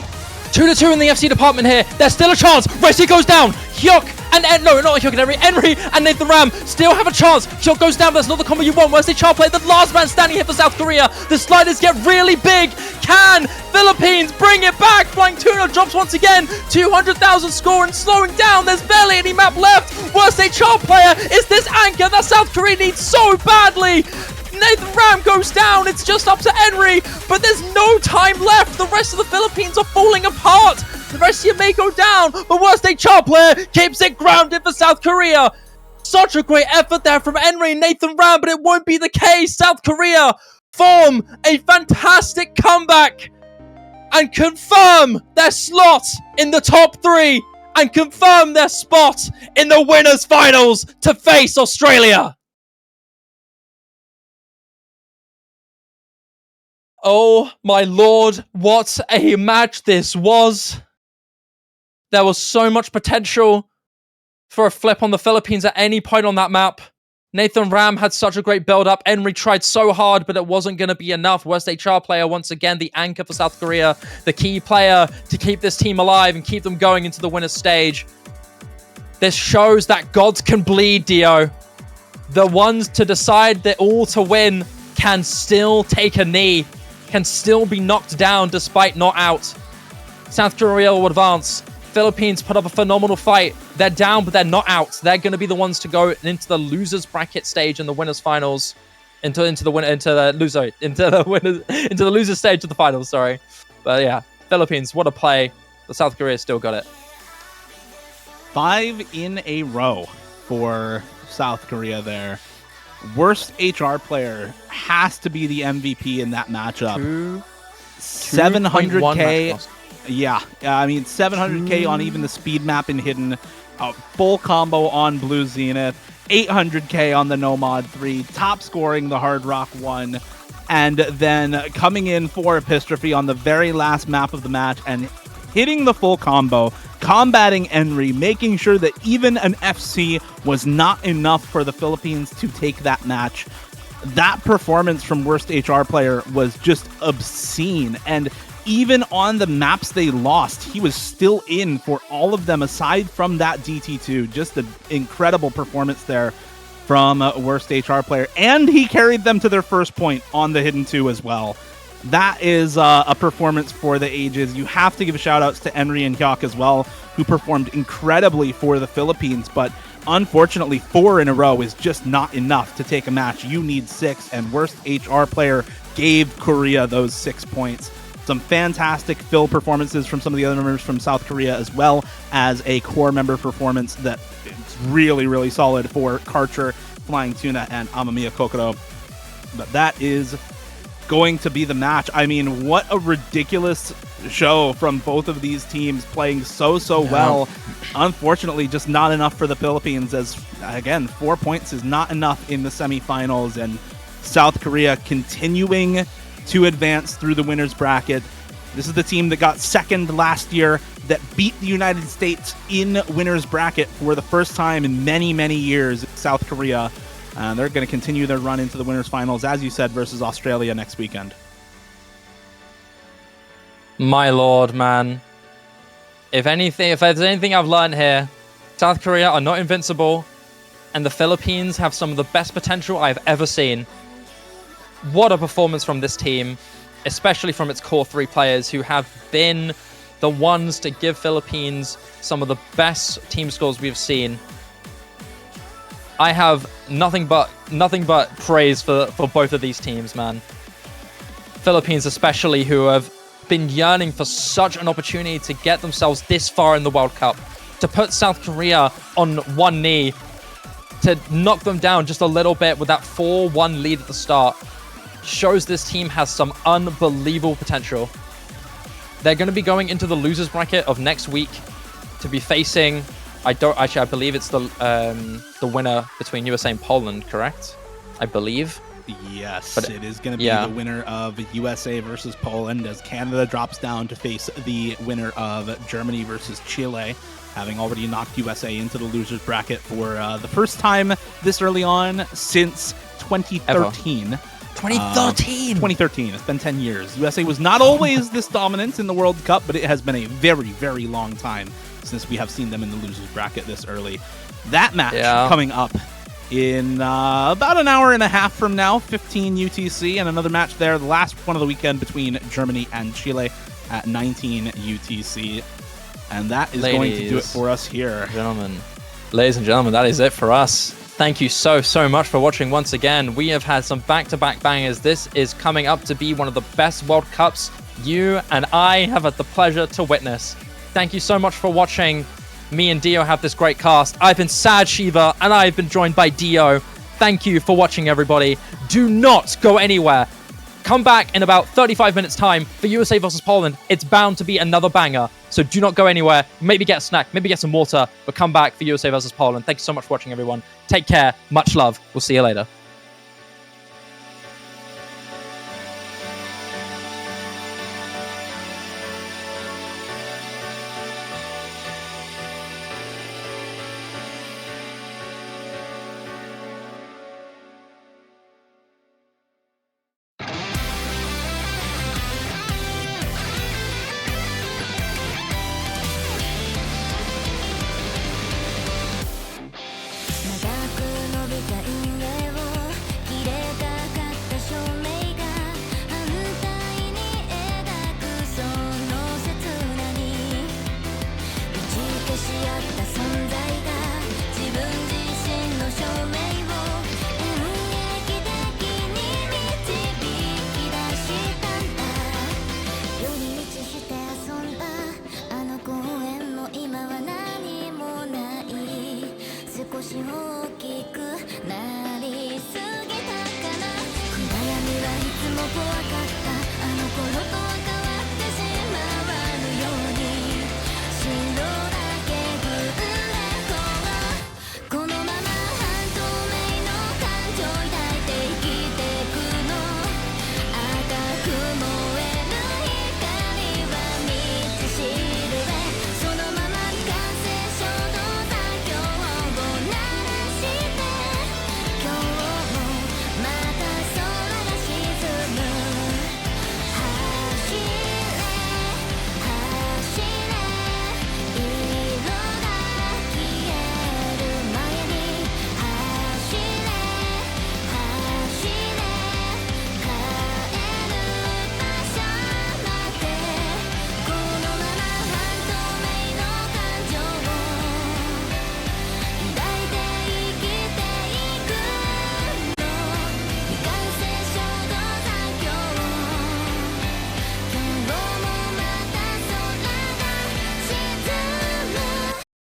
2-2 in the FC department here. There's still a chance. Resi goes down. Hyuk and no, not Hyuk and Henry and Nathan Ram still have a chance. Hyuk goes down, but that's not the combo you want. Where's the Char play? The last man standing here for South Korea. The sliders get really big. Can Philippines bring it back? Flying Tuna drops once again. 200,000 score and slowing down. There's barely any map left. Worst a Char player is this anchor that South Korea needs so badly. Nathan Ram goes down. It's just up to Henry, but there's no time left. The rest of the Philippines are falling apart. The rest of you may go down, but worst a Char player keeps it grounded for South Korea. Such a great effort there from Henry and Nathan Ram, but it won't be the case. South Korea form a fantastic comeback and confirm their slot in the top 3 and confirm their spot in the winners' finals to face Australia. Oh my lord, what a match this was. There was so much potential for a flip on the Philippines at any point on that map. Nathan Ram had such a great build-up. Henry tried so hard, but it wasn't going to be enough. Worst HR player, once again, the anchor for South Korea, the key player to keep this team alive and keep them going into the winner's stage. This shows that gods can bleed, Dio. The ones to decide that all to win can still take a knee, can still be knocked down despite not out. South Korea will advance. Philippines put up a phenomenal fight. They're down, but they're not out. They're going to be the ones to go into the losers bracket stage in the winners finals, into the losers stage of the finals. Sorry, but yeah, Philippines, what a play! But South Korea still got it. 5 in a row for South Korea there. Worst HR player has to be the MVP in that matchup. 700k. Yeah, I mean 700k on even the speed map in Hidden, full combo on Blue Zenith, 800k on the Nomad 3, top scoring the Hard Rock 1, and then coming in for Epistrophe on the very last map of the match and hitting the full combo, combating Henry, making sure that even an FC was not enough for the Philippines to take that match. That performance from worst HR player was just obscene, and even on the maps they lost, he was still in for all of them aside from that DT2. Just an incredible performance there from worst HR player, and he carried them to their first point on the Hidden 2 as well. That is a performance for the ages. You have to give shout-outs to Henry and Hyuk as well, who performed incredibly for the Philippines, but unfortunately 4 in a row is just not enough to take a match. You need 6, and worst HR player gave Korea those 6 points. Some fantastic fill performances from some of the other members from South Korea, as well as a core member performance that is really, really solid for Karcher, Flying Tuna, and Amamiya Kokoro. But that is going to be the match. I mean, what a ridiculous show from both of these teams, playing so well. Unfortunately, just not enough for the Philippines, as, again, 4 points is not enough in the semifinals, and South Korea continuing to advance through the winners bracket. This is the team that got second last year, that beat the United States in winners bracket for the first time in many years. South Korea, they're going to continue their run into the winners finals, as you said, versus Australia next weekend. My lord, man. If there's anything I've learned here, South Korea are not invincible, and the Philippines have some of the best potential I've ever seen. What a performance from this team, especially from its core 3 players, who have been the ones to give Philippines some of the best team scores we've seen. I have nothing but praise for both of these teams, man. Philippines especially, who have been yearning for such an opportunity to get themselves this far in the World Cup, to put South Korea on one knee, to knock them down just a little bit with that 4-1 lead at the start shows this team has some unbelievable potential. They're going to be going into the losers bracket of next week to be facing, I believe it's the winner between USA and Poland, correct? I believe. Yes, but it is going to be the winner of USA versus Poland as Canada drops down to face the winner of Germany versus Chile, having already knocked USA into the losers bracket for the first time this early on since 2013. Ever. 2013! 2013. It's been 10 years. USA was not always this dominant in the World Cup, but it has been a very, very long time since we have seen them in the losers bracket this early. That match coming up in about an hour and a half from now, 15 UTC, and another match there, the last one of the weekend between Germany and Chile at 19 UTC. And that is going to do it for us here. Ladies and gentlemen, that is it for us. Thank you so much for watching once again. We have had some back-to-back bangers. This is coming up to be one of the best World Cups you and I have had the pleasure to witness. Thank you so much for watching. Me and Dio have this great cast. I've been Sad Shiva, and I've been joined by Dio. Thank you for watching, everybody. Do not go anywhere. Come back in about 35 minutes time for USA versus Poland. It's bound to be another banger. So do not go anywhere. Maybe get a snack, maybe get some water, but come back for USA versus Poland. Thank you so much for watching, everyone. Take care. Much love. We'll see you later.怖か